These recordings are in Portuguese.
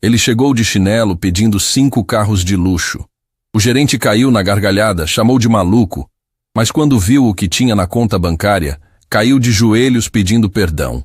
Ele chegou de chinelo pedindo 5 carros de luxo. O gerente caiu na gargalhada, chamou de maluco, mas quando viu o que tinha na conta bancária, caiu de joelhos pedindo perdão.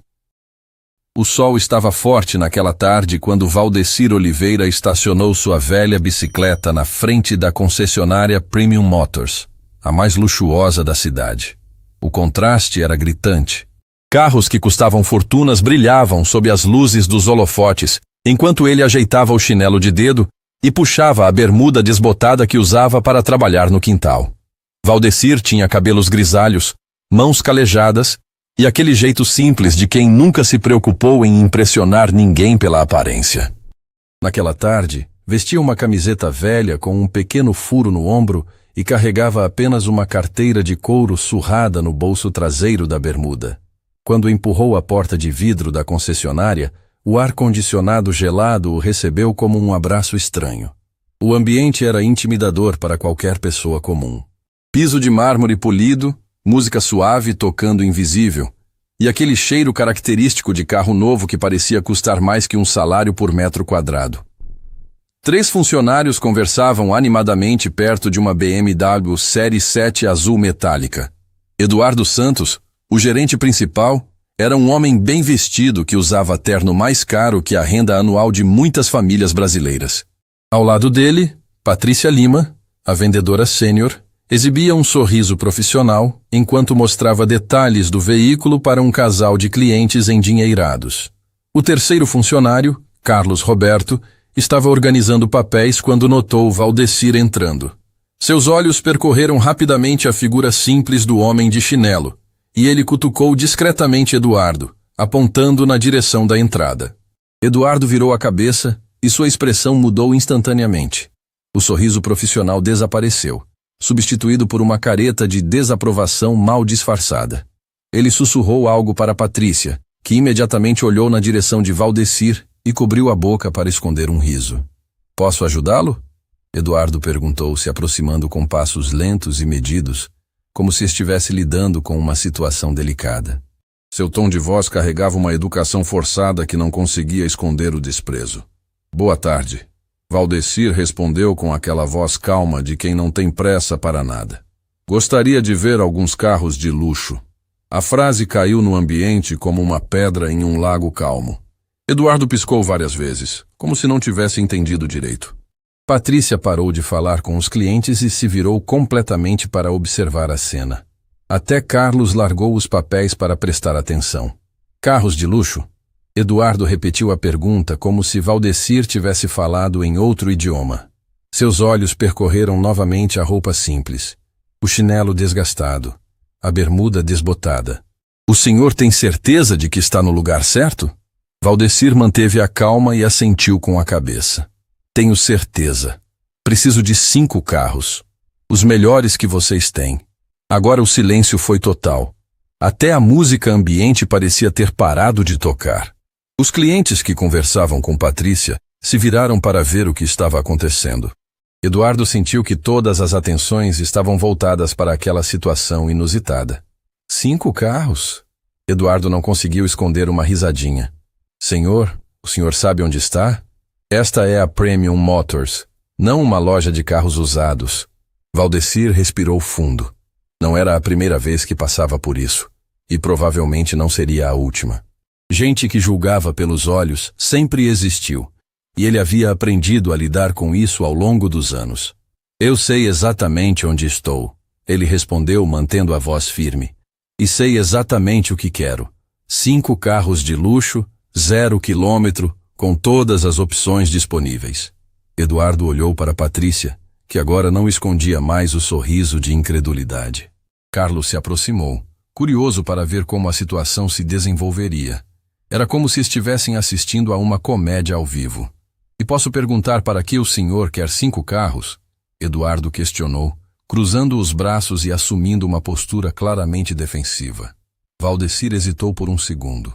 O sol estava forte naquela tarde quando Valdecir Oliveira estacionou sua velha bicicleta na frente da concessionária Premium Motors, a mais luxuosa da cidade. O contraste era gritante. Carros que custavam fortunas brilhavam sob as luzes dos holofotes, enquanto ele ajeitava o chinelo de dedo e puxava a bermuda desbotada que usava para trabalhar no quintal. Valdecir tinha cabelos grisalhos, mãos calejadas e aquele jeito simples de quem nunca se preocupou em impressionar ninguém pela aparência. Naquela tarde, vestia uma camiseta velha com um pequeno furo no ombro e carregava apenas uma carteira de couro surrada no bolso traseiro da bermuda. Quando empurrou a porta de vidro da concessionária, o ar-condicionado gelado o recebeu como um abraço estranho. O ambiente era intimidador para qualquer pessoa comum. Piso de mármore polido, música suave tocando invisível, e aquele cheiro característico de carro novo que parecia custar mais que um salário por metro quadrado. 3 funcionários conversavam animadamente perto de uma BMW Série 7 azul metálica. Eduardo Santos, o gerente principal, era um homem bem vestido que usava terno mais caro que a renda anual de muitas famílias brasileiras. Ao lado dele, Patrícia Lima, a vendedora sênior, exibia um sorriso profissional enquanto mostrava detalhes do veículo para um casal de clientes endinheirados. O terceiro funcionário, Carlos Roberto, estava organizando papéis quando notou Valdecir entrando. Seus olhos percorreram rapidamente a figura simples do homem de chinelo, e ele cutucou discretamente Eduardo, apontando na direção da entrada. Eduardo virou a cabeça e sua expressão mudou instantaneamente. O sorriso profissional desapareceu, substituído por uma careta de desaprovação mal disfarçada. Ele sussurrou algo para Patrícia, que imediatamente olhou na direção de Valdecir e cobriu a boca para esconder um riso. "Posso ajudá-lo?" Eduardo perguntou, se aproximando com passos lentos e medidos, como se estivesse lidando com uma situação delicada. Seu tom de voz carregava uma educação forçada que não conseguia esconder o desprezo. "Boa tarde." Valdecir respondeu com aquela voz calma de quem não tem pressa para nada. "Gostaria de ver alguns carros de luxo." A frase caiu no ambiente como uma pedra em um lago calmo. Eduardo piscou várias vezes, como se não tivesse entendido direito. Patrícia parou de falar com os clientes e se virou completamente para observar a cena. Até Carlos largou os papéis para prestar atenção. "Carros de luxo?" Eduardo repetiu a pergunta como se Valdecir tivesse falado em outro idioma. Seus olhos percorreram novamente a roupa simples, o chinelo desgastado, a bermuda desbotada. "O senhor tem certeza de que está no lugar certo?" Valdecir manteve a calma e assentiu com a cabeça. "Tenho certeza. Preciso de 5 carros. Os melhores que vocês têm." Agora o silêncio foi total. Até a música ambiente parecia ter parado de tocar. Os clientes que conversavam com Patrícia se viraram para ver o que estava acontecendo. Eduardo sentiu que todas as atenções estavam voltadas para aquela situação inusitada. 5 carros? Eduardo não conseguiu esconder uma risadinha. "Senhor, o senhor sabe onde está? Esta é a Premium Motors, não uma loja de carros usados." Valdecir respirou fundo. Não era a primeira vez que passava por isso, e provavelmente não seria a última. Gente que julgava pelos olhos sempre existiu, e ele havia aprendido a lidar com isso ao longo dos anos. "Eu sei exatamente onde estou," ele respondeu mantendo a voz firme. "E sei exatamente o que quero. 5 carros de luxo, 0 quilômetro, com todas as opções disponíveis." Eduardo olhou para Patrícia, que agora não escondia mais o sorriso de incredulidade. Carlos se aproximou, curioso para ver como a situação se desenvolveria. Era como se estivessem assistindo a uma comédia ao vivo. "E posso perguntar para que o senhor quer 5 carros?" Eduardo questionou, cruzando os braços e assumindo uma postura claramente defensiva. Valdecir hesitou por um segundo.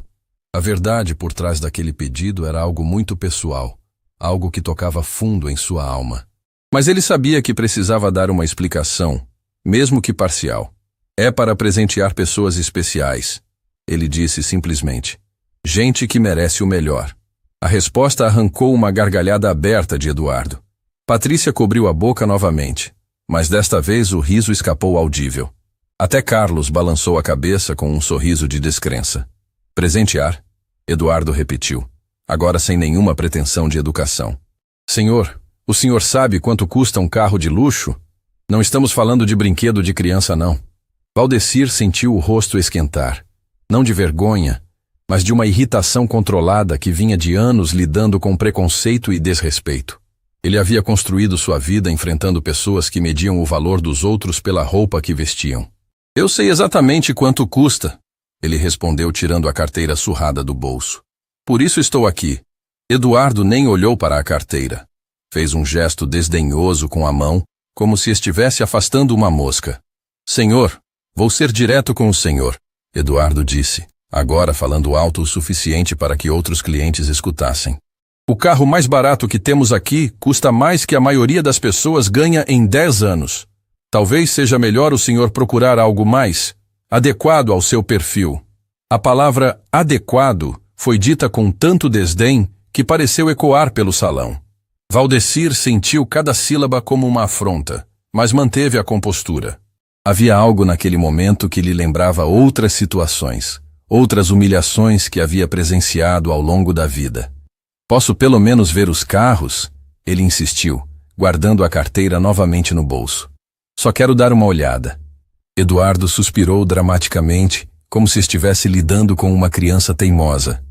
A verdade por trás daquele pedido era algo muito pessoal, algo que tocava fundo em sua alma. Mas ele sabia que precisava dar uma explicação, mesmo que parcial. "É para presentear pessoas especiais," ele disse simplesmente. "Gente que merece o melhor." A resposta arrancou uma gargalhada aberta de Eduardo. Patrícia cobriu a boca novamente, mas desta vez o riso escapou audível. Até Carlos balançou a cabeça com um sorriso de descrença. Presentear? Eduardo repetiu, agora sem nenhuma pretensão de educação. Senhor, o senhor sabe quanto custa um carro de luxo? Não estamos falando de brinquedo de criança, não. Valdecir sentiu o rosto esquentar, não de vergonha, mas de uma irritação controlada que vinha de anos lidando com preconceito e desrespeito. Ele havia construído sua vida enfrentando pessoas que mediam o valor dos outros pela roupa que vestiam. Eu sei exatamente quanto custa, ele respondeu tirando a carteira surrada do bolso. Por isso estou aqui. Eduardo nem olhou para a carteira. Fez um gesto desdenhoso com a mão, como se estivesse afastando uma mosca. Senhor, vou ser direto com o senhor, Eduardo disse, agora falando alto o suficiente para que outros clientes escutassem. O carro mais barato que temos aqui custa mais que a maioria das pessoas ganha em 10 anos. Talvez seja melhor o senhor procurar algo mais adequado ao seu perfil. A palavra adequado foi dita com tanto desdém que pareceu ecoar pelo salão. Valdecir sentiu cada sílaba como uma afronta, mas manteve a compostura. Havia algo naquele momento que lhe lembrava outras situações, outras humilhações que havia presenciado ao longo da vida. Posso pelo menos ver os carros? Ele insistiu, guardando a carteira novamente no bolso. Só quero dar uma olhada. Eduardo suspirou dramaticamente, como se estivesse lidando com uma criança teimosa.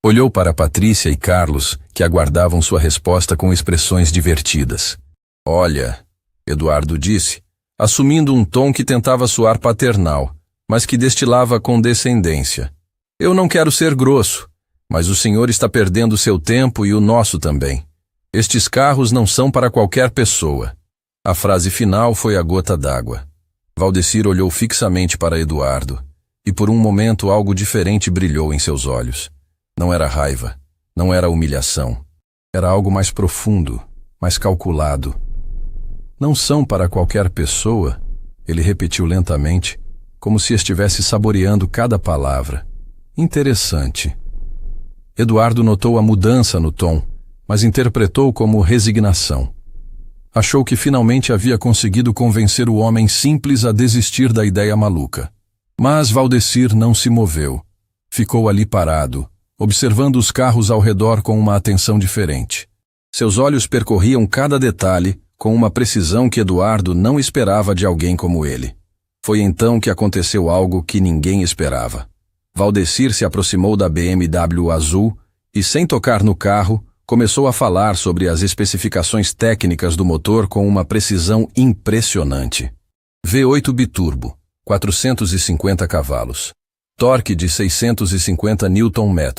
Olhou para Patrícia e Carlos, que aguardavam sua resposta com expressões divertidas. Olha, Eduardo disse, assumindo um tom que tentava soar paternal, mas que destilava condescendência. Eu não quero ser grosso, mas o senhor está perdendo seu tempo e o nosso também. Estes carros não são para qualquer pessoa. A frase final foi a gota d'água. Valdecir olhou fixamente para Eduardo, e por um momento algo diferente brilhou em seus olhos. Não era raiva, não era humilhação. Era algo mais profundo, mais calculado. Não são para qualquer pessoa, ele repetiu lentamente, como se estivesse saboreando cada palavra. Interessante. Eduardo notou a mudança no tom, mas interpretou como resignação. Achou que finalmente havia conseguido convencer o homem simples a desistir da ideia maluca. Mas Valdecir não se moveu. Ficou ali parado, observando os carros ao redor com uma atenção diferente. Seus olhos percorriam cada detalhe com uma precisão que Eduardo não esperava de alguém como ele. Foi então que aconteceu algo que ninguém esperava. Valdecir se aproximou da BMW azul e, sem tocar no carro, começou a falar sobre as especificações técnicas do motor com uma precisão impressionante. V8 biturbo, 450 cavalos. Torque de 650 Nm,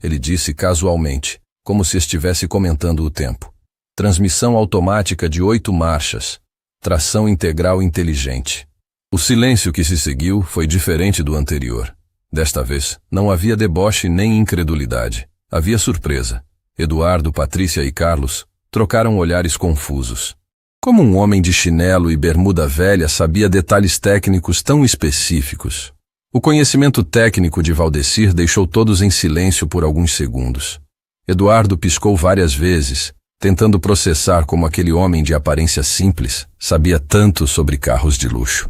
ele disse casualmente, como se estivesse comentando o tempo. Transmissão automática de 8 marchas. Tração integral inteligente. O silêncio que se seguiu foi diferente do anterior. Desta vez, não havia deboche nem incredulidade. Havia surpresa. Eduardo, Patrícia e Carlos trocaram olhares confusos. Como um homem de chinelo e bermuda velha sabia detalhes técnicos tão específicos? O conhecimento técnico de Valdecir deixou todos em silêncio por alguns segundos. Eduardo piscou várias vezes, tentando processar como aquele homem de aparência simples sabia tanto sobre carros de luxo.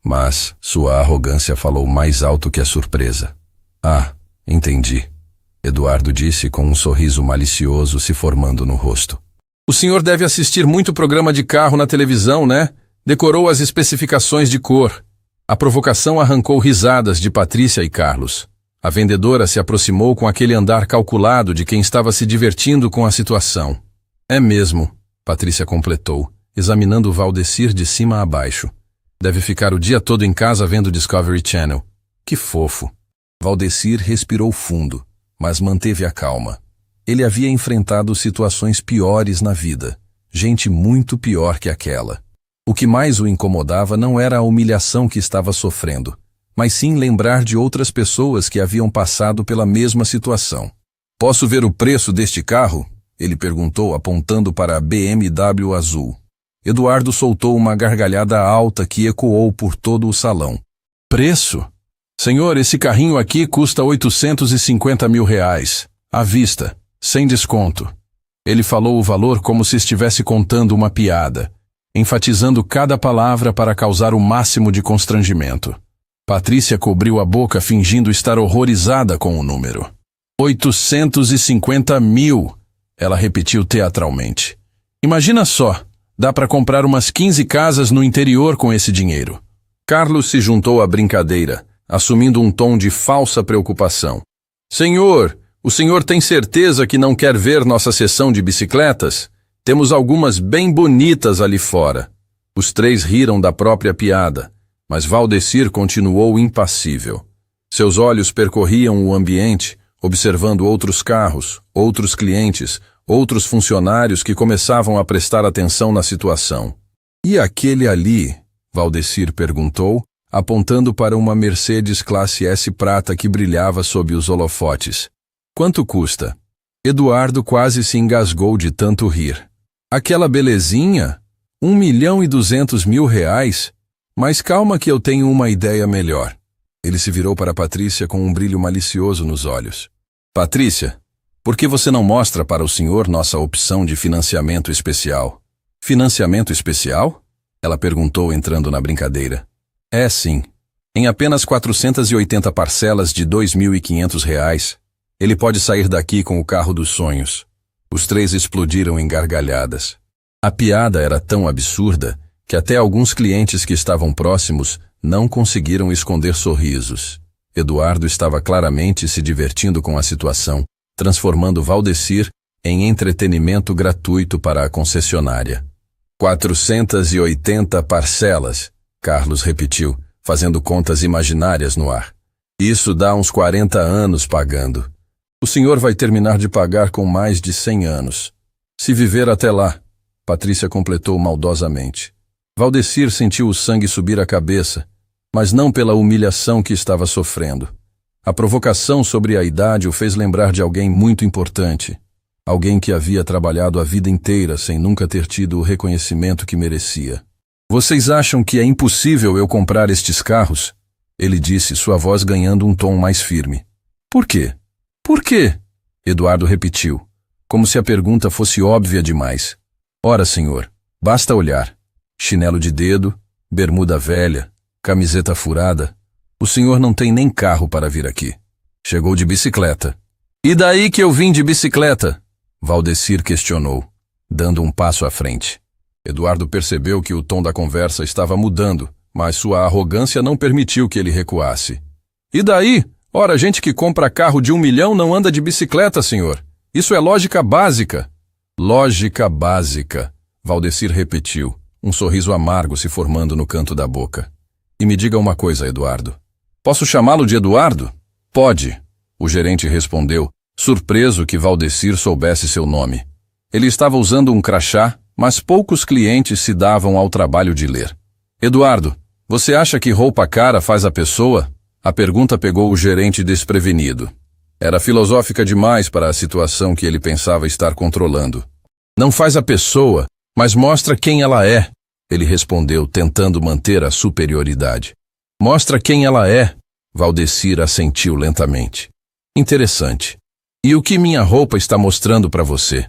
Mas sua arrogância falou mais alto que a surpresa. Ah, entendi. Eduardo disse com um sorriso malicioso se formando no rosto. O senhor deve assistir muito programa de carro na televisão, né? Decorou as especificações de cor. A provocação arrancou risadas de Patrícia e Carlos. A vendedora se aproximou com aquele andar calculado de quem estava se divertindo com a situação. É mesmo, Patrícia completou, examinando Valdecir de cima a baixo. Deve ficar o dia todo em casa vendo Discovery Channel. Que fofo. Valdecir respirou fundo, mas manteve a calma. Ele havia enfrentado situações piores na vida, gente muito pior que aquela. O que mais o incomodava não era a humilhação que estava sofrendo, mas sim lembrar de outras pessoas que haviam passado pela mesma situação. Posso ver o preço deste carro? Ele perguntou, apontando para a BMW azul. Eduardo soltou uma gargalhada alta que ecoou por todo o salão. Preço? Senhor, esse carrinho aqui custa R$850 mil, à vista. Sem desconto. Ele falou o valor como se estivesse contando uma piada, enfatizando cada palavra para causar o máximo de constrangimento. Patrícia cobriu a boca fingindo estar horrorizada com o número. 850 mil, ela repetiu teatralmente. Imagina só, dá para comprar umas 15 casas no interior com esse dinheiro. Carlos se juntou à brincadeira, assumindo um tom de falsa preocupação. Senhor, o senhor tem certeza que não quer ver nossa seção de bicicletas? Temos algumas bem bonitas ali fora. Os três riram da própria piada, mas Valdecir continuou impassível. Seus olhos percorriam o ambiente, observando outros carros, outros clientes, outros funcionários que começavam a prestar atenção na situação. E aquele ali? Valdecir perguntou, apontando para uma Mercedes classe S prata que brilhava sob os holofotes. Quanto custa? Eduardo quase se engasgou de tanto rir. Aquela belezinha? R$ 1.200.000? Mas calma que eu tenho uma ideia melhor. Ele se virou para Patrícia com um brilho malicioso nos olhos. Patrícia, por que você não mostra para o senhor nossa opção de financiamento especial? Financiamento especial? Ela perguntou entrando na brincadeira. É sim. Em apenas 480 parcelas de R$ 2.500, ele pode sair daqui com o carro dos sonhos. Os três explodiram em gargalhadas. A piada era tão absurda que até alguns clientes que estavam próximos não conseguiram esconder sorrisos. Eduardo estava claramente se divertindo com a situação, transformando Valdecir em entretenimento gratuito para a concessionária. 480 parcelas, Carlos repetiu, fazendo contas imaginárias no ar. Isso dá uns 40 anos pagando. O senhor vai terminar de pagar com mais de 100 anos. Se viver até lá, Patrícia completou maldosamente. Valdecir sentiu o sangue subir à cabeça, mas não pela humilhação que estava sofrendo. A provocação sobre a idade o fez lembrar de alguém muito importante. Alguém que havia trabalhado a vida inteira sem nunca ter tido o reconhecimento que merecia. Vocês acham que é impossível eu comprar estes carros? Ele disse, sua voz ganhando um tom mais firme. Por quê? Por quê? Eduardo repetiu, como se a pergunta fosse óbvia demais. Ora, senhor, basta olhar. Chinelo de dedo, bermuda velha, camiseta furada. O senhor não tem nem carro para vir aqui. Chegou de bicicleta. E daí que eu vim de bicicleta? Valdecir questionou, dando um passo à frente. Eduardo percebeu que o tom da conversa estava mudando, mas sua arrogância não permitiu que ele recuasse. E daí? Ora, gente que compra carro de 1 milhão não anda de bicicleta, senhor. Isso é lógica básica. Lógica básica, Valdecir repetiu, um sorriso amargo se formando no canto da boca. E me diga uma coisa, Eduardo. Posso chamá-lo de Eduardo? Pode, o gerente respondeu, surpreso que Valdecir soubesse seu nome. Ele estava usando um crachá, mas poucos clientes se davam ao trabalho de ler. Eduardo, você acha que roupa cara faz a pessoa? A pergunta pegou o gerente desprevenido. Era filosófica demais para a situação que ele pensava estar controlando. Não faz a pessoa, mas mostra quem ela é, ele respondeu, tentando manter a superioridade. Mostra quem ela é, Valdecir assentiu lentamente. Interessante. E o que minha roupa está mostrando para você?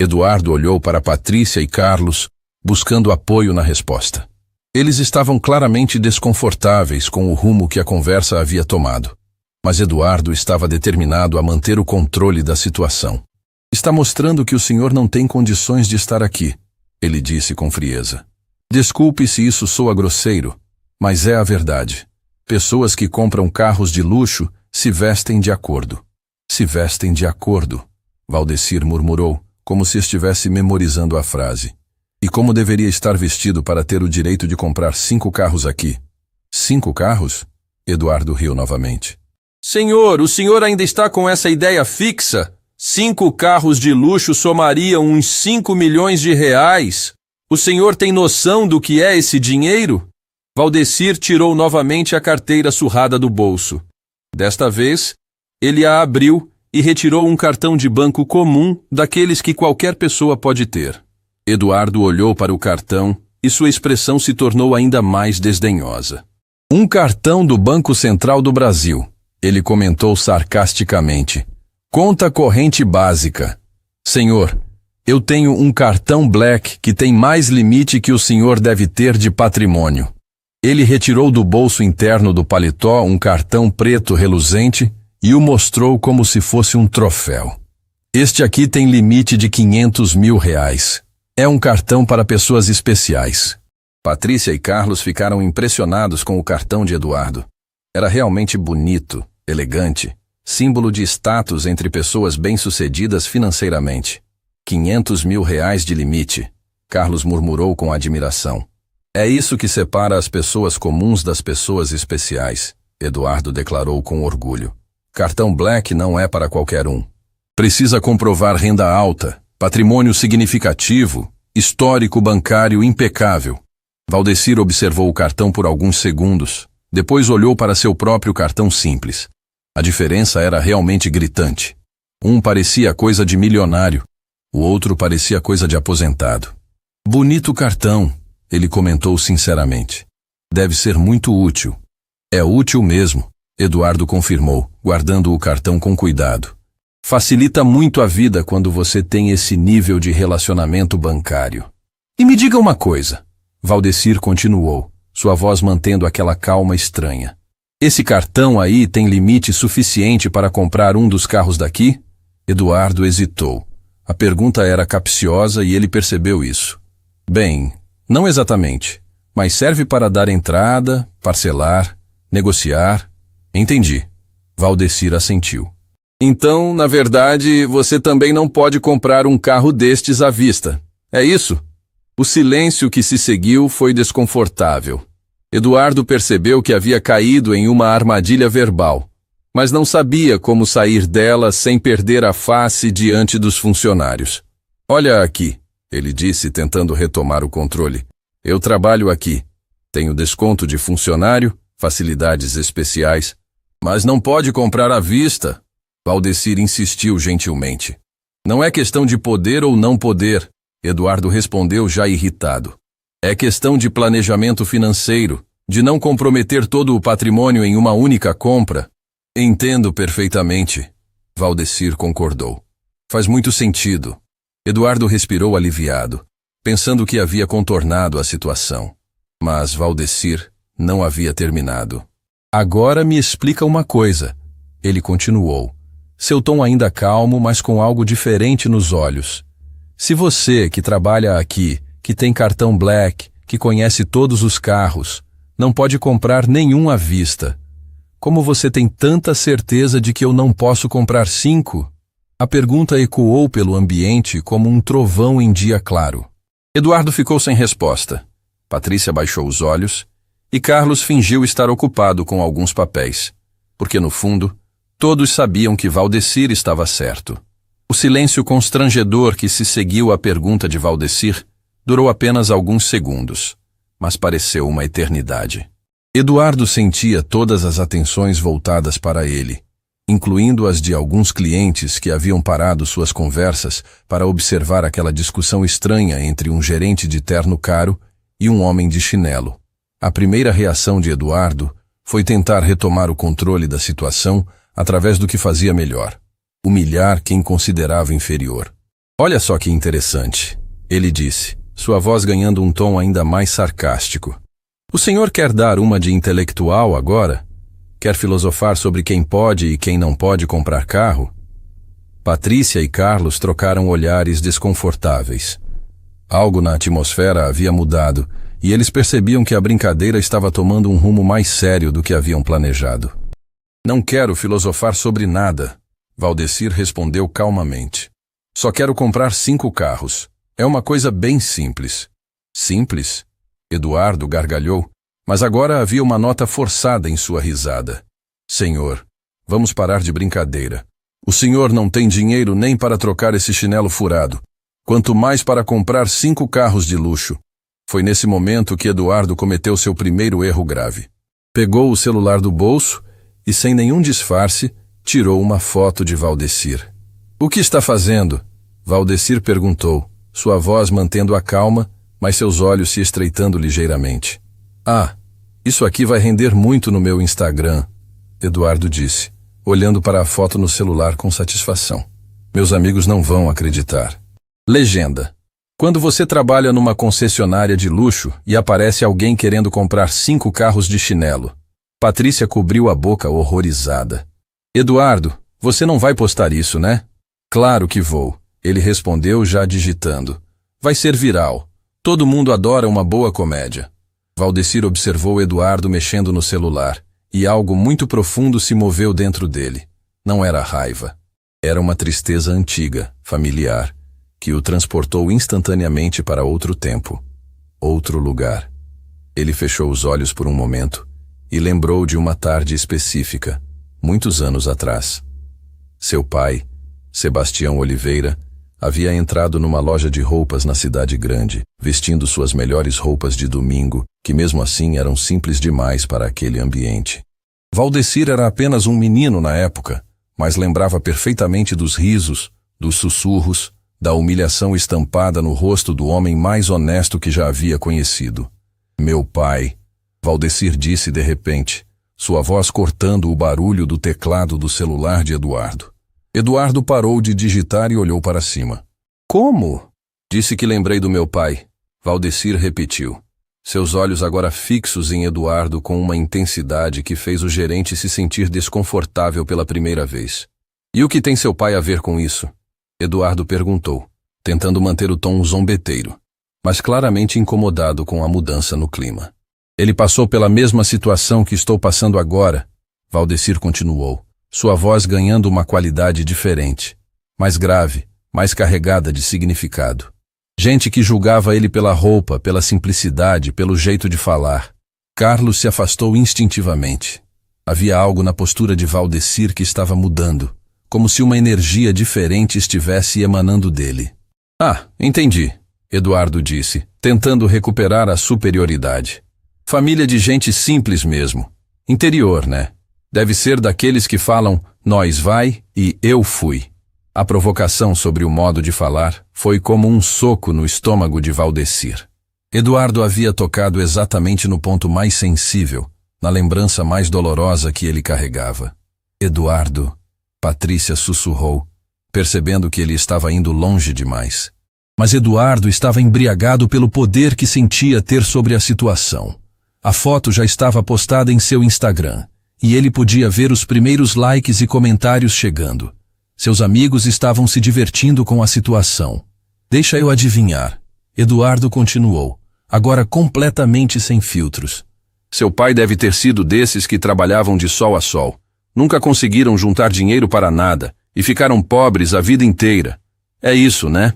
Eduardo olhou para Patrícia e Carlos, buscando apoio na resposta. Eles estavam claramente desconfortáveis com o rumo que a conversa havia tomado. Mas Eduardo estava determinado a manter o controle da situação. Está mostrando que o senhor não tem condições de estar aqui, ele disse com frieza. Desculpe se isso soa grosseiro, mas é a verdade. Pessoas que compram carros de luxo se vestem de acordo. Se vestem de acordo, Valdecir murmurou, como se estivesse memorizando a frase. E como deveria estar vestido para ter o direito de comprar 5 carros aqui? 5 carros? Eduardo riu novamente. Senhor, o senhor ainda está com essa ideia fixa? 5 carros de luxo somariam uns 5 milhões de reais? O senhor tem noção do que é esse dinheiro? Valdecir tirou novamente a carteira surrada do bolso. Desta vez, ele a abriu e retirou um cartão de banco comum daqueles que qualquer pessoa pode ter. Eduardo olhou para o cartão e sua expressão se tornou ainda mais desdenhosa. Um cartão do Banco Central do Brasil, ele comentou sarcasticamente. Conta corrente básica. Senhor, eu tenho um cartão Black que tem mais limite que o senhor deve ter de patrimônio. Ele retirou do bolso interno do paletó um cartão preto reluzente e o mostrou como se fosse um troféu. Este aqui tem limite de R$500 mil. É um cartão para pessoas especiais. Patrícia e Carlos ficaram impressionados com o cartão de Eduardo. Era realmente bonito, elegante, símbolo de status entre pessoas bem-sucedidas financeiramente. R$500 mil de limite, Carlos murmurou com admiração. É isso que separa as pessoas comuns das pessoas especiais, Eduardo declarou com orgulho. Cartão Black não é para qualquer um. Precisa comprovar renda alta, patrimônio significativo, histórico bancário impecável. Valdecir observou o cartão por alguns segundos, depois olhou para seu próprio cartão simples. A diferença era realmente gritante. Um parecia coisa de milionário, o outro parecia coisa de aposentado. Bonito cartão, ele comentou sinceramente. Deve ser muito útil. É útil mesmo, Eduardo confirmou, guardando o cartão com cuidado. Facilita muito a vida quando você tem esse nível de relacionamento bancário. E me diga uma coisa, Valdecir continuou, sua voz mantendo aquela calma estranha. Esse cartão aí tem limite suficiente para comprar um dos carros daqui? Eduardo hesitou. A pergunta era capciosa e ele percebeu isso. Bem, não exatamente, mas serve para dar entrada, parcelar, negociar. Entendi. Valdecir assentiu. Então, na verdade, você também não pode comprar um carro destes à vista. É isso? O silêncio que se seguiu foi desconfortável. Eduardo percebeu que havia caído em uma armadilha verbal, mas não sabia como sair dela sem perder a face diante dos funcionários. Olha aqui, ele disse tentando retomar o controle. Eu trabalho aqui. Tenho desconto de funcionário, facilidades especiais, mas não pode comprar à vista. Valdecir insistiu gentilmente. Não é questão de poder ou não poder, Eduardo respondeu já irritado. É questão de planejamento financeiro, de não comprometer todo o patrimônio em uma única compra. Entendo perfeitamente, Valdecir concordou. Faz muito sentido. Eduardo respirou aliviado, pensando que havia contornado a situação. Mas Valdecir não havia terminado. Agora me explica uma coisa, ele continuou, seu tom ainda calmo, mas com algo diferente nos olhos. Se você, que trabalha aqui, que tem cartão Black, que conhece todos os carros, não pode comprar nenhum à vista, como você tem tanta certeza de que eu não posso comprar 5? A pergunta ecoou pelo ambiente como um trovão em dia claro. Eduardo ficou sem resposta. Patrícia baixou os olhos e Carlos fingiu estar ocupado com alguns papéis, porque no fundo, todos sabiam que Valdecir estava certo. O silêncio constrangedor que se seguiu à pergunta de Valdecir durou apenas alguns segundos, mas pareceu uma eternidade. Eduardo sentia todas as atenções voltadas para ele, incluindo as de alguns clientes que haviam parado suas conversas para observar aquela discussão estranha entre um gerente de terno caro e um homem de chinelo. A primeira reação de Eduardo foi tentar retomar o controle da situação através do que fazia melhor: humilhar quem considerava inferior. Olha só que interessante, ele disse, sua voz ganhando um tom ainda mais sarcástico. O senhor quer dar uma de intelectual agora? Quer filosofar sobre quem pode e quem não pode comprar carro? Patrícia e Carlos trocaram olhares desconfortáveis. Algo na atmosfera havia mudado e eles percebiam que a brincadeira estava tomando um rumo mais sério do que haviam planejado. Não quero filosofar sobre nada, Valdecir respondeu calmamente. Só quero comprar 5 carros. É uma coisa bem simples. Simples? Eduardo gargalhou, mas agora havia uma nota forçada em sua risada. Senhor, vamos parar de brincadeira. O senhor não tem dinheiro nem para trocar esse chinelo furado, quanto mais para comprar 5 carros de luxo. Foi nesse momento que Eduardo cometeu seu primeiro erro grave. Pegou o celular do bolso e, sem nenhum disfarce, tirou uma foto de Valdecir. O que está fazendo? Valdecir perguntou, sua voz mantendo a calma, mas seus olhos se estreitando ligeiramente. Ah, isso aqui vai render muito no meu Instagram, Eduardo disse. olhando para a foto no celular com satisfação. Meus amigos não vão acreditar. Legenda. Quando você trabalha numa concessionária de luxo e aparece alguém querendo comprar 5 carros de chinelo. Patrícia cobriu a boca horrorizada. Eduardo, você não vai postar isso, né? Claro que vou, ele respondeu já digitando. Vai ser viral. Todo mundo adora uma boa comédia. Valdecir observou Eduardo mexendo no celular, e algo muito profundo se moveu dentro dele. Não era raiva. Era uma tristeza antiga, familiar, que o transportou instantaneamente para outro tempo, outro lugar. Ele fechou os olhos por um momento e lembrou de uma tarde específica, muitos anos atrás. Seu pai, Sebastião Oliveira, havia entrado numa loja de roupas na cidade grande, vestindo suas melhores roupas de domingo, que mesmo assim eram simples demais para aquele ambiente. Valdecir era apenas um menino na época, mas lembrava perfeitamente dos risos, dos sussurros, da humilhação estampada no rosto do homem mais honesto que já havia conhecido. Meu pai, Valdecir disse de repente, sua voz cortando o barulho do teclado do celular de Eduardo. Eduardo parou de digitar e olhou para cima. Como? Disse que lembrei do meu pai. Valdecir repetiu. Seus olhos agora fixos em Eduardo com uma intensidade que fez o gerente se sentir desconfortável pela primeira vez. E o que tem seu pai a ver com isso? Eduardo perguntou, tentando manter o tom zombeteiro, mas claramente incomodado com a mudança no clima. Ele passou pela mesma situação que estou passando agora, Valdecir continuou, sua voz ganhando uma qualidade diferente, mais grave, mais carregada de significado. Gente que julgava ele pela roupa, pela simplicidade, pelo jeito de falar. Carlos se afastou instintivamente. Havia algo na postura de Valdecir que estava mudando, como se uma energia diferente estivesse emanando dele. Ah, entendi, Eduardo disse, tentando recuperar a superioridade. Família de gente simples mesmo. Interior, né? Deve ser daqueles que falam, nós vai e eu fui. A provocação sobre o modo de falar foi como um soco no estômago de Valdecir. Eduardo havia tocado exatamente no ponto mais sensível, na lembrança mais dolorosa que ele carregava. Eduardo, Patrícia sussurrou, percebendo que ele estava indo longe demais. Mas Eduardo estava embriagado pelo poder que sentia ter sobre a situação. A foto já estava postada em seu Instagram, e ele podia ver os primeiros likes e comentários chegando. Seus amigos estavam se divertindo com a situação. Deixa eu adivinhar. Eduardo continuou, agora completamente sem filtros. Seu pai deve ter sido desses que trabalhavam de sol a sol. Nunca conseguiram juntar dinheiro para nada e ficaram pobres a vida inteira. É isso, né?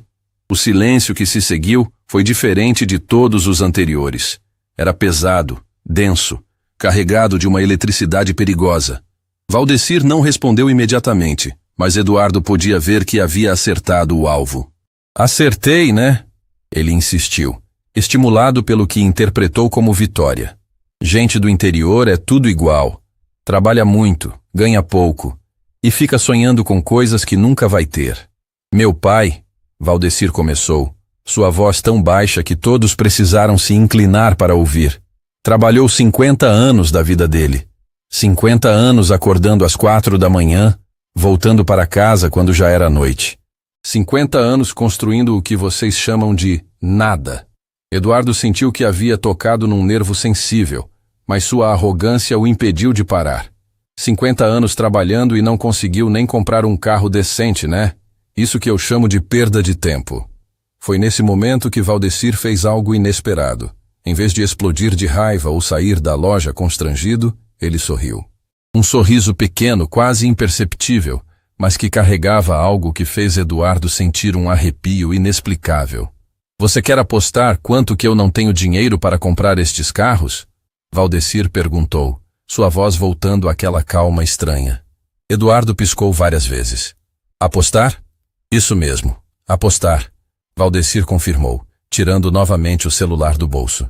O silêncio que se seguiu foi diferente de todos os anteriores. Era pesado, denso, carregado de uma eletricidade perigosa. Valdecir não respondeu imediatamente, mas Eduardo podia ver que havia acertado o alvo. Acertei, né? Ele insistiu, estimulado pelo que interpretou como vitória. Gente do interior é tudo igual. Trabalha muito, ganha pouco, e fica sonhando com coisas que nunca vai ter. Meu pai, Valdecir começou, sua voz tão baixa que todos precisaram se inclinar para ouvir. Trabalhou 50 anos da vida dele. 50 anos acordando às 4 da manhã, voltando para casa quando já era noite. 50 anos construindo o que vocês chamam de nada. Eduardo sentiu que havia tocado num nervo sensível, mas sua arrogância o impediu de parar. 50 anos trabalhando e não conseguiu nem comprar um carro decente, né? Isso que eu chamo de perda de tempo. Foi nesse momento que Valdecir fez algo inesperado. Em vez de explodir de raiva ou sair da loja constrangido, ele sorriu. Um sorriso pequeno, quase imperceptível, mas que carregava algo que fez Eduardo sentir um arrepio inexplicável. Você quer apostar quanto que eu não tenho dinheiro para comprar estes carros? Valdecir perguntou, sua voz voltando àquela calma estranha. Eduardo piscou várias vezes. Apostar? Isso mesmo, apostar. Valdecir confirmou, tirando novamente o celular do bolso.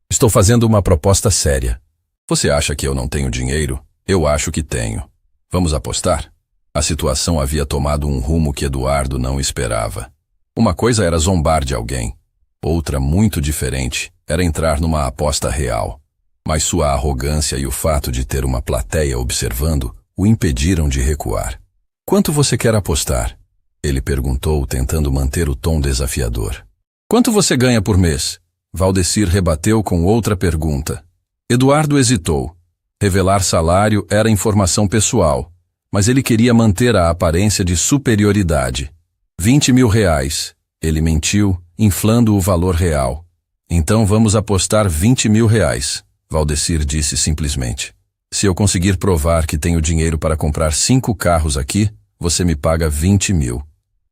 Estou fazendo uma proposta séria. Você acha que eu não tenho dinheiro? Eu acho que tenho. Vamos apostar? A situação havia tomado um rumo que Eduardo não esperava. Uma coisa era zombar de alguém. Outra, muito diferente, era entrar numa aposta real. Mas sua arrogância e o fato de ter uma plateia observando o impediram de recuar. Quanto você quer apostar? Ele perguntou, tentando manter o tom desafiador. Quanto você ganha por mês? Valdecir rebateu com outra pergunta. Eduardo hesitou. Revelar salário era informação pessoal, mas ele queria manter a aparência de superioridade. 20 mil reais. Ele mentiu, inflando o valor real. Então vamos apostar 20 mil reais, Valdecir disse simplesmente. Se eu conseguir provar que tenho dinheiro para comprar 5 carros aqui, você me paga 20 mil.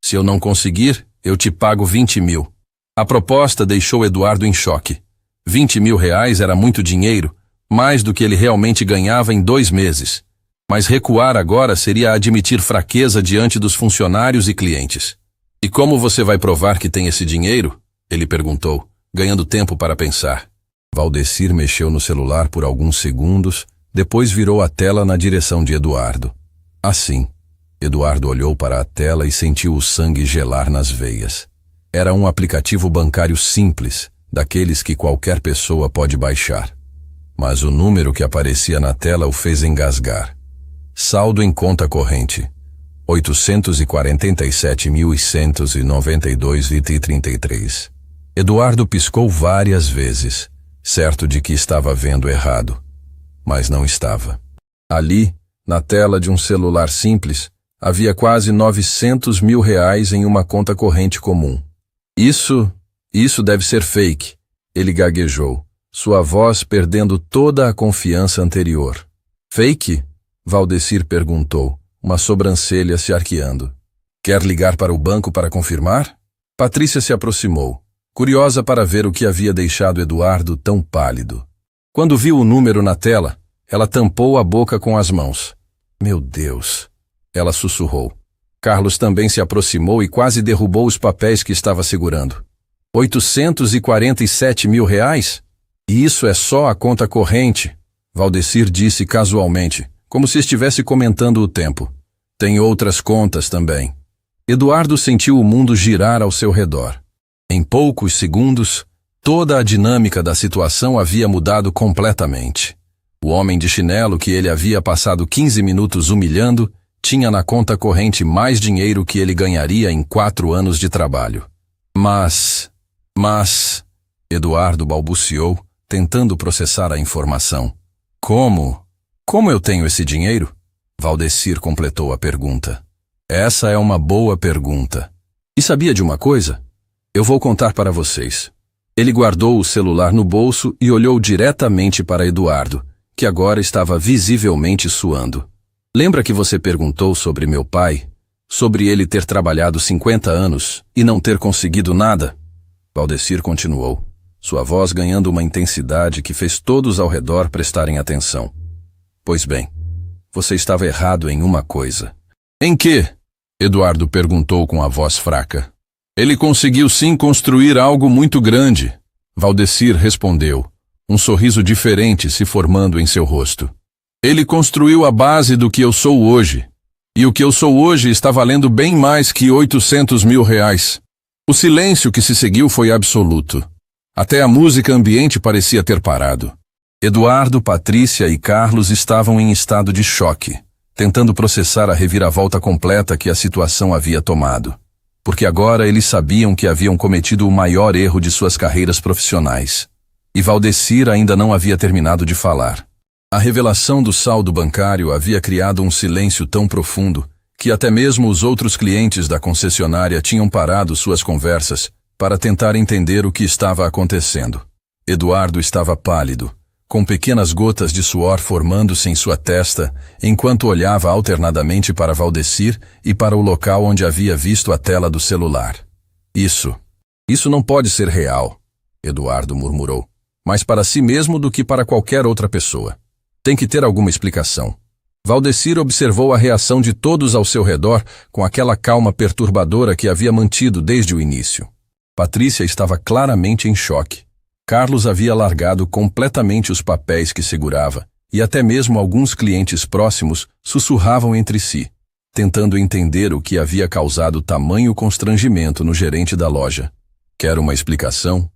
Se eu não conseguir, eu te pago 20 mil. A proposta deixou Eduardo em choque. 20 mil reais era muito dinheiro, mais do que ele realmente ganhava em 2 meses. Mas recuar agora seria admitir fraqueza diante dos funcionários e clientes. E como você vai provar que tem esse dinheiro? Ele perguntou, ganhando tempo para pensar. Valdecir mexeu no celular por alguns segundos, depois virou a tela na direção de Eduardo. Assim, Eduardo olhou para a tela e sentiu o sangue gelar nas veias. Era um aplicativo bancário simples, daqueles que qualquer pessoa pode baixar. Mas o número que aparecia na tela o fez engasgar. Saldo em conta corrente: 847.192,33. Eduardo piscou várias vezes, certo de que estava vendo errado. Mas não estava. Ali, na tela de um celular simples, havia quase 900 mil reais em uma conta corrente comum. Isso deve ser fake, ele gaguejou, sua voz perdendo toda a confiança anterior. Fake? Valdecir perguntou, uma sobrancelha se arqueando. Quer ligar para o banco para confirmar? Patrícia se aproximou, curiosa para ver o que havia deixado Eduardo tão pálido. Quando viu o número na tela, ela tampou a boca com as mãos. Meu Deus! Ela sussurrou. Carlos também se aproximou e quase derrubou os papéis que estava segurando. 847 mil reais? E isso é só a conta corrente, Valdecir disse casualmente, como se estivesse comentando o tempo. Tem outras contas também. Eduardo sentiu o mundo girar ao seu redor. Em poucos segundos, toda a dinâmica da situação havia mudado completamente. O homem de chinelo que ele havia passado 15 minutos humilhando tinha na conta corrente mais dinheiro que ele ganharia em 4 anos de trabalho. Mas... Eduardo balbuciou, tentando processar a informação. Como? Como eu tenho esse dinheiro? Valdecir completou a pergunta. Essa é uma boa pergunta. E sabia de uma coisa? Eu vou contar para vocês. Ele guardou o celular no bolso e olhou diretamente para Eduardo, que agora estava visivelmente suando. Lembra que você perguntou sobre meu pai? Sobre ele ter trabalhado 50 anos e não ter conseguido nada? Valdecir continuou, sua voz ganhando uma intensidade que fez todos ao redor prestarem atenção. Pois bem, você estava errado em uma coisa. Em quê? Eduardo perguntou com a voz fraca. Ele conseguiu sim construir algo muito grande, Valdecir respondeu, um sorriso diferente se formando em seu rosto. Ele construiu a base do que eu sou hoje. E o que eu sou hoje está valendo bem mais que 800 mil reais. O silêncio que se seguiu foi absoluto. Até a música ambiente parecia ter parado. Eduardo, Patrícia e Carlos estavam em estado de choque, tentando processar a reviravolta completa que a situação havia tomado. Porque agora eles sabiam que haviam cometido o maior erro de suas carreiras profissionais. E Valdecir ainda não havia terminado de falar. A revelação do saldo bancário havia criado um silêncio tão profundo que até mesmo os outros clientes da concessionária tinham parado suas conversas para tentar entender o que estava acontecendo. Eduardo estava pálido, com pequenas gotas de suor formando-se em sua testa, enquanto olhava alternadamente para Valdecir e para o local onde havia visto a tela do celular. Isso não pode ser real, Eduardo murmurou, mais para si mesmo do que para qualquer outra pessoa. Tem que ter alguma explicação. Valdecir observou a reação de todos ao seu redor com aquela calma perturbadora que havia mantido desde o início. Patrícia estava claramente em choque. Carlos havia largado completamente os papéis que segurava, e até mesmo alguns clientes próximos sussurravam entre si, tentando entender o que havia causado tamanho constrangimento no gerente da loja. Quer uma explicação?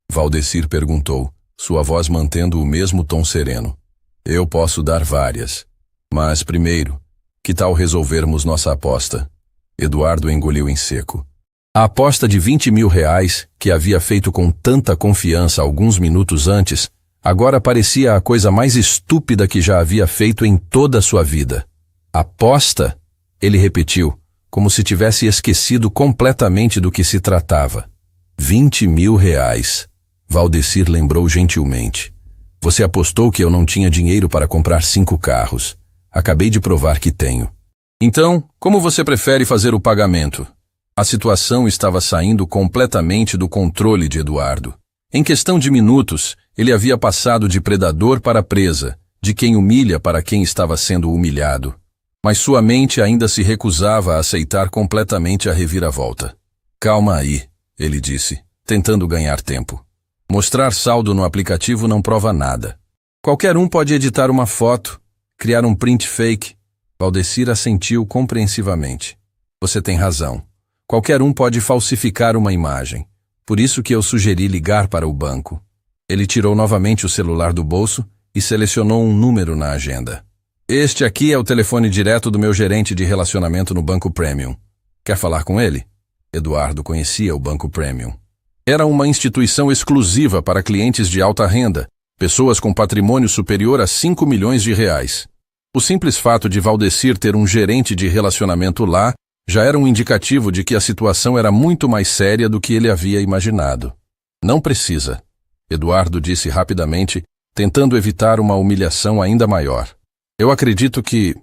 Valdecir perguntou, sua voz mantendo o mesmo tom sereno. Eu posso dar várias. Mas, primeiro, Que tal resolvermos nossa aposta? Eduardo engoliu em seco. A aposta de 20 mil reais, que havia feito com tanta confiança alguns minutos antes, agora parecia a coisa mais estúpida que já havia feito em toda a sua vida. Aposta? Ele repetiu, como se tivesse esquecido completamente do que se tratava. 20 mil reais. Valdecir lembrou gentilmente. Você apostou que eu não tinha dinheiro para comprar 5 carros. Acabei de provar que tenho. Então, como você prefere fazer o pagamento? A situação estava saindo completamente do controle de Eduardo. Em questão de minutos, ele havia passado de predador para presa, de quem humilha para quem estava sendo humilhado. Mas sua mente ainda se recusava a aceitar completamente a reviravolta. Calma aí, ele disse, tentando ganhar tempo. Mostrar saldo no aplicativo não prova nada. Qualquer um pode editar uma foto, criar um print fake. Valdecir assentiu compreensivamente. Você tem razão. Qualquer um pode falsificar uma imagem. Por isso que eu sugeri ligar para o banco. Ele tirou novamente o celular do bolso e selecionou um número na agenda. Este aqui é o telefone direto do meu gerente de relacionamento no Banco Premium. Quer falar com ele? Eduardo conhecia o Banco Premium. Era uma instituição exclusiva para clientes de alta renda, pessoas com patrimônio superior a 5 milhões de reais. O simples fato de Valdecir ter um gerente de relacionamento lá já era um indicativo de que a situação era muito mais séria do que ele havia imaginado. Não precisa, Eduardo disse rapidamente, tentando evitar uma humilhação ainda maior. Eu acredito que...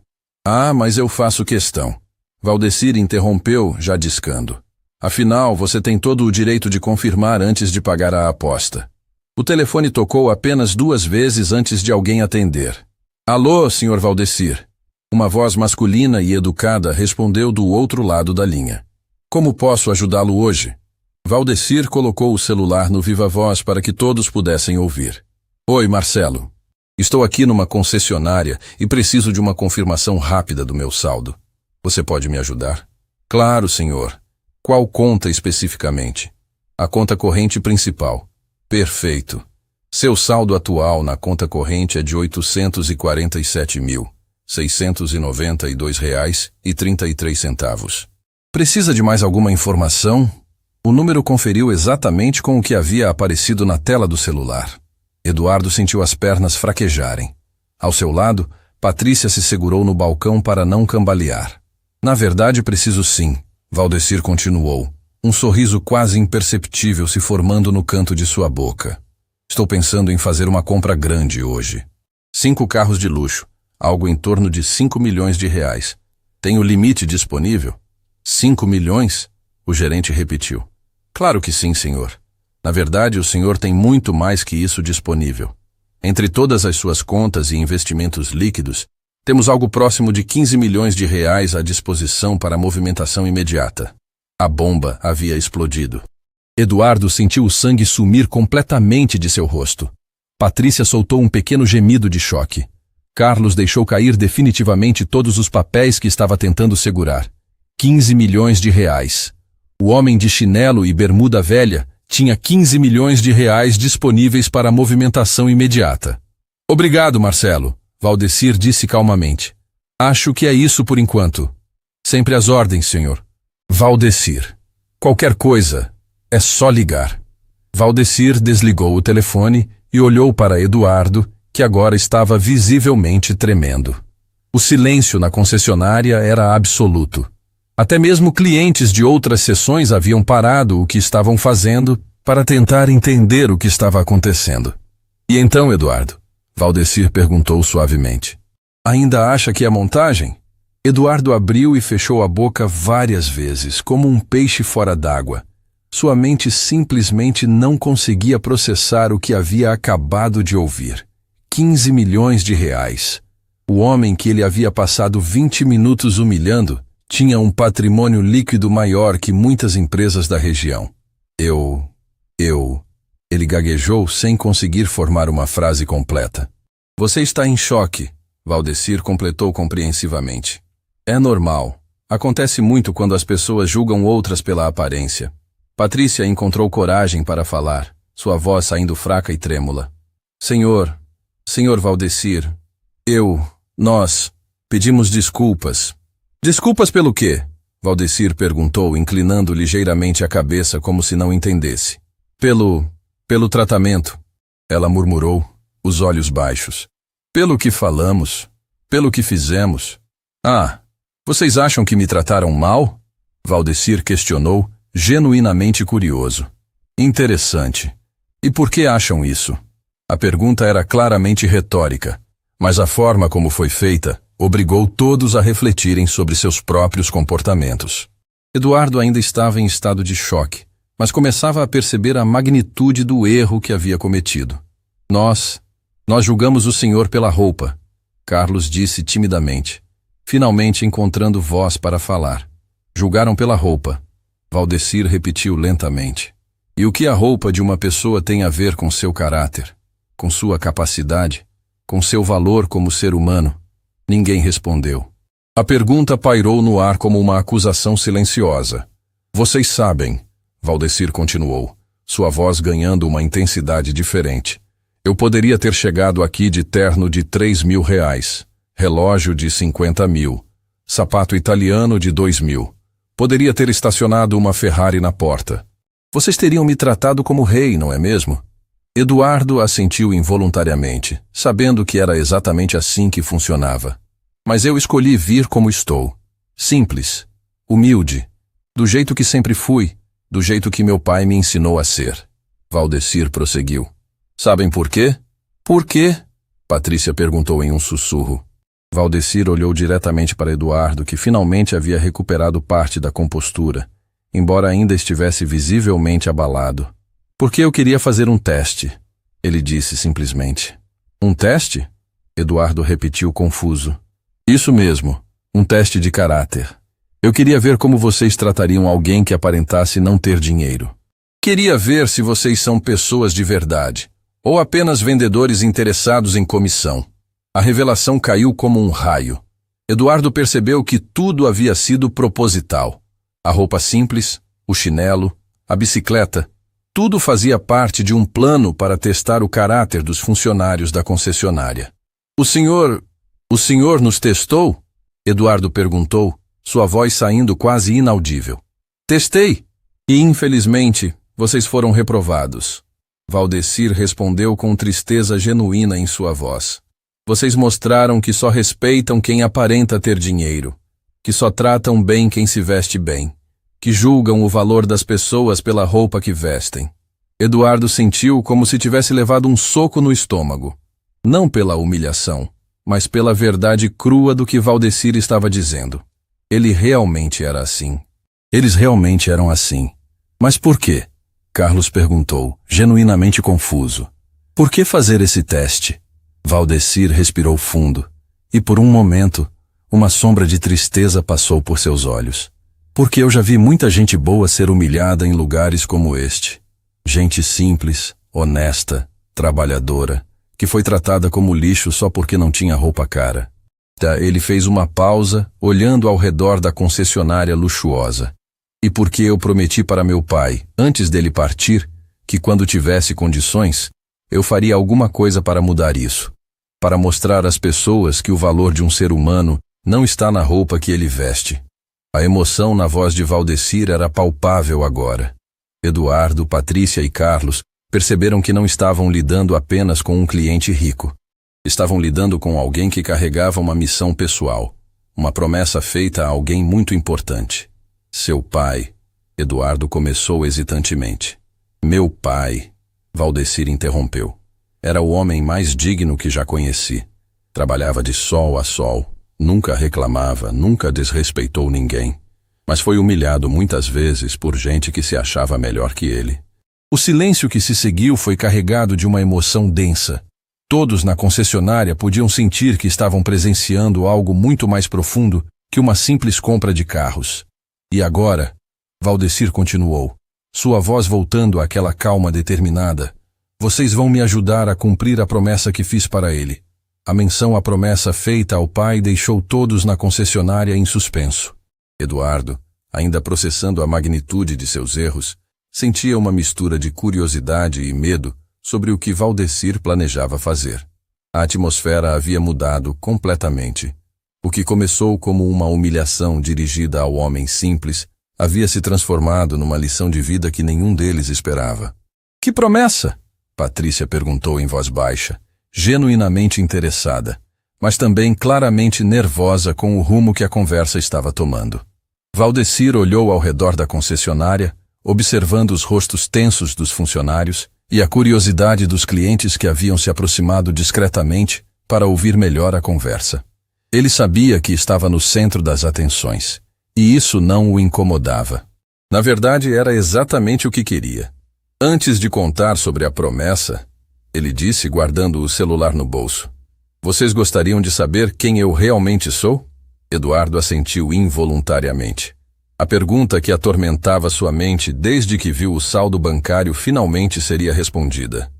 mas eu faço questão. Valdecir interrompeu, já discando. Afinal, você tem todo o direito de confirmar antes de pagar a aposta. O telefone tocou apenas 2 vezes antes de alguém atender. Alô, Sr. Valdecir. Uma voz masculina e educada respondeu do outro lado da linha. Como posso ajudá-lo hoje? Valdecir colocou o celular no viva-voz para que todos pudessem ouvir. Oi, Marcelo. Estou aqui numa concessionária e preciso de uma confirmação rápida do meu saldo. Você pode me ajudar? Claro, senhor. Qual conta especificamente? A conta corrente principal. Perfeito. Seu saldo atual na conta corrente é de R$ 847.692,33. Precisa de mais alguma informação? O número conferiu exatamente com o que havia aparecido na tela do celular. Eduardo sentiu as pernas fraquejarem. Ao seu lado, Patrícia se segurou no balcão para não cambalear. Na verdade, preciso sim, Valdecir continuou, um sorriso quase imperceptível se formando no canto de sua boca. Estou pensando em fazer uma compra grande hoje. 5 carros de luxo, algo em torno de 5 milhões de reais. Tem o limite disponível? 5 milhões? O gerente repetiu. Claro que sim, senhor. Na verdade, o senhor tem muito mais que isso disponível. Entre todas as suas contas e investimentos líquidos, temos algo próximo de 15 milhões de reais à disposição para movimentação imediata. A bomba havia explodido. Eduardo sentiu o sangue sumir completamente de seu rosto. Patrícia soltou um pequeno gemido de choque. Carlos deixou cair definitivamente todos os papéis que estava tentando segurar. 15 milhões de reais. O homem de chinelo e bermuda velha tinha 15 milhões de reais disponíveis para a movimentação imediata. Obrigado, Marcelo, Valdecir disse calmamente. Acho que é isso por enquanto. Sempre às ordens, senhor. Valdecir. Qualquer coisa, é só ligar. Valdecir desligou o telefone e olhou para Eduardo, que agora estava visivelmente tremendo. O silêncio na concessionária era absoluto. Até mesmo clientes de outras sessões haviam parado o que estavam fazendo para tentar entender o que estava acontecendo. E então, Eduardo? Valdecir perguntou suavemente. Ainda acha que é montagem? Eduardo abriu e fechou a boca várias vezes, como um peixe fora d'água. Sua mente simplesmente não conseguia processar o que havia acabado de ouvir. 15 milhões de reais. O homem que ele havia passado 20 minutos humilhando tinha um patrimônio líquido maior que muitas empresas da região. Ele gaguejou sem conseguir formar uma frase completa. Você está em choque, Valdecir completou compreensivamente. É normal. Acontece muito quando as pessoas julgam outras pela aparência. Patrícia encontrou coragem para falar, sua voz saindo fraca e trêmula. Senhor Valdecir, nós... Pedimos desculpas. Desculpas pelo quê? Valdecir perguntou, inclinando ligeiramente a cabeça como se não entendesse. Pelo tratamento. Ela murmurou, os olhos baixos. Pelo que falamos. Pelo que fizemos. Ah, vocês acham que me trataram mal? Valdecir questionou, genuinamente curioso. Interessante. E por que acham isso? A pergunta era claramente retórica, mas a forma como foi feita obrigou todos a refletirem sobre seus próprios comportamentos. Eduardo ainda estava em estado de choque, mas começava a perceber a magnitude do erro que havia cometido. Nós julgamos o senhor pela roupa, Carlos disse timidamente, finalmente encontrando voz para falar. Julgaram pela roupa, Valdecir repetiu lentamente. E o que a roupa de uma pessoa tem a ver com seu caráter, com sua capacidade, com seu valor como ser humano? Ninguém respondeu. A pergunta pairou no ar como uma acusação silenciosa. Vocês sabem, Valdecir continuou, sua voz ganhando uma intensidade diferente. Eu poderia ter chegado aqui de terno de 3.000 reais, relógio de 50.000, sapato italiano de 2.000. Poderia ter estacionado uma Ferrari na porta. Vocês teriam me tratado como rei, não é mesmo? Eduardo assentiu involuntariamente, sabendo que era exatamente assim que funcionava. Mas eu escolhi vir como estou. Simples, humilde, do jeito que sempre fui, do jeito que meu pai me ensinou a ser. Valdecir prosseguiu. Sabem por quê? Por quê? Patrícia perguntou em um sussurro. Valdecir olhou diretamente para Eduardo, que finalmente havia recuperado parte da compostura, embora ainda estivesse visivelmente abalado. Porque eu queria fazer um teste, ele disse simplesmente. Um teste? Eduardo repetiu confuso. Isso mesmo, um teste de caráter. Eu queria ver como vocês tratariam alguém que aparentasse não ter dinheiro. Queria ver se vocês são pessoas de verdade, ou apenas vendedores interessados em comissão. A revelação caiu como um raio. Eduardo percebeu que tudo havia sido proposital. A roupa simples, o chinelo, a bicicleta, tudo fazia parte de um plano para testar o caráter dos funcionários da concessionária. O senhor nos testou? Eduardo perguntou, sua voz saindo quase inaudível. Testei. E, infelizmente, vocês foram reprovados. Valdecir respondeu com tristeza genuína em sua voz. Vocês mostraram que só respeitam quem aparenta ter dinheiro, que só tratam bem quem se veste bem, que julgam o valor das pessoas pela roupa que vestem. Eduardo sentiu como se tivesse levado um soco no estômago, não pela humilhação, mas pela verdade crua do que Valdecir estava dizendo. Ele realmente era assim. Eles realmente eram assim. Mas por quê? Carlos perguntou, genuinamente confuso. Por que fazer esse teste? Valdecir respirou fundo, e por um momento, uma sombra de tristeza passou por seus olhos. Porque eu já vi muita gente boa ser humilhada em lugares como este. Gente simples, honesta, trabalhadora, que foi tratada como lixo só porque não tinha roupa cara. Ele fez uma pausa, olhando ao redor da concessionária luxuosa. E porque eu prometi para meu pai, antes dele partir, que quando tivesse condições, eu faria alguma coisa para mudar isso. Para mostrar às pessoas que o valor de um ser humano não está na roupa que ele veste. A emoção na voz de Valdecir era palpável agora. Eduardo, Patrícia e Carlos perceberam que não estavam lidando apenas com um cliente rico. Estavam lidando com alguém que carregava uma missão pessoal, uma promessa feita a alguém muito importante. Seu pai, Eduardo começou hesitantemente. Meu pai, Valdecir interrompeu. Era o homem mais digno que já conheci. Trabalhava de sol a sol, nunca reclamava, nunca desrespeitou ninguém. Mas foi humilhado muitas vezes por gente que se achava melhor que ele. O silêncio que se seguiu foi carregado de uma emoção densa. Todos na concessionária podiam sentir que estavam presenciando algo muito mais profundo que uma simples compra de carros. E agora, Valdecir continuou, sua voz voltando àquela calma determinada. Vocês vão me ajudar a cumprir a promessa que fiz para ele. A menção à promessa feita ao pai deixou todos na concessionária em suspenso. Eduardo, ainda processando a magnitude de seus erros, sentia uma mistura de curiosidade e medo sobre o que Valdecir planejava fazer. A atmosfera havia mudado completamente. O que começou como uma humilhação dirigida ao homem simples havia se transformado numa lição de vida que nenhum deles esperava. Que promessa? Patrícia perguntou em voz baixa, genuinamente interessada, mas também claramente nervosa com o rumo que a conversa estava tomando. Valdecir olhou ao redor da concessionária, observando os rostos tensos dos funcionários e a curiosidade dos clientes que haviam se aproximado discretamente para ouvir melhor a conversa. Ele sabia que estava no centro das atenções, e isso não o incomodava. Na verdade, era exatamente o que queria. Antes de contar sobre a promessa, ele disse, guardando o celular no bolso: "Vocês gostariam de saber quem eu realmente sou?" Eduardo assentiu involuntariamente. A pergunta que atormentava sua mente desde que viu o saldo bancário finalmente seria respondida.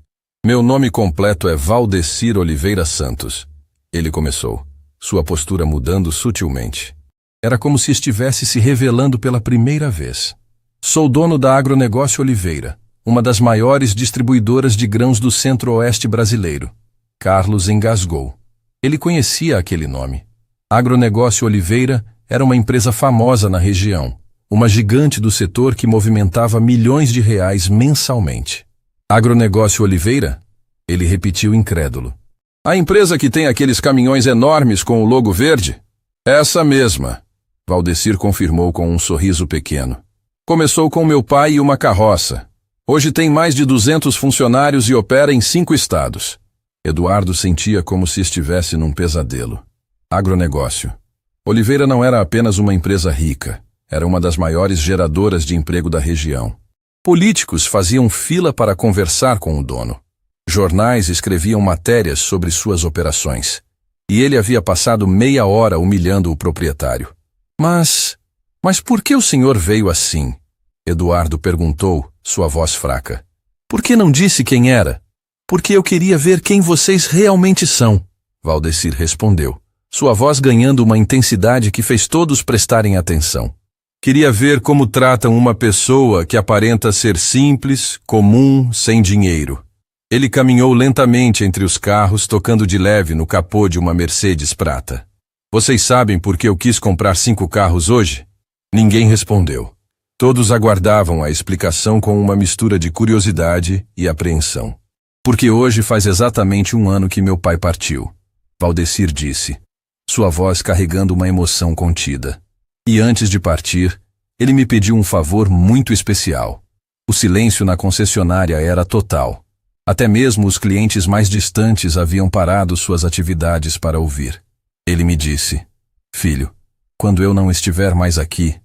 "Meu nome completo é Valdecir Oliveira Santos", ele começou, sua postura mudando sutilmente. Era como se estivesse se revelando pela primeira vez. "Sou dono da Agronegócio Oliveira, uma das maiores distribuidoras de grãos do centro-oeste brasileiro." Carlos engasgou. Ele conhecia aquele nome. Agronegócio Oliveira era uma empresa famosa na região, uma gigante do setor que movimentava milhões de reais mensalmente. "Agronegócio Oliveira?" Ele repetiu incrédulo. "A empresa que tem aqueles caminhões enormes com o logo verde?" "Essa mesma", Valdecir confirmou com um sorriso pequeno. "Começou com meu pai e uma carroça. Hoje tem mais de 200 funcionários e opera em 5 estados. Eduardo sentia como se estivesse num pesadelo. Agronegócio. Oliveira não era apenas uma empresa rica, era uma das maiores geradoras de emprego da região. Políticos faziam fila para conversar com o dono. Jornais escreviam matérias sobre suas operações. E ele havia passado meia hora humilhando o proprietário. Mas por que o senhor veio assim?" Eduardo perguntou, sua voz fraca. "Por que não disse quem era?" "Porque eu queria ver quem vocês realmente são", Valdecir respondeu, sua voz ganhando uma intensidade que fez todos prestarem atenção. "Queria ver como tratam uma pessoa que aparenta ser simples, comum, sem dinheiro." Ele caminhou lentamente entre os carros, tocando de leve no capô de uma Mercedes prata. "Vocês sabem por que eu quis comprar 5 carros hoje?" Ninguém respondeu. Todos aguardavam a explicação com uma mistura de curiosidade e apreensão. "Porque hoje faz exatamente 1 ano que meu pai partiu", Valdecir disse, sua voz carregando uma emoção contida. "E antes de partir, ele me pediu um favor muito especial." O silêncio na concessionária era total. Até mesmo os clientes mais distantes haviam parado suas atividades para ouvir. Ele me disse: "Filho, quando eu não estiver mais aqui,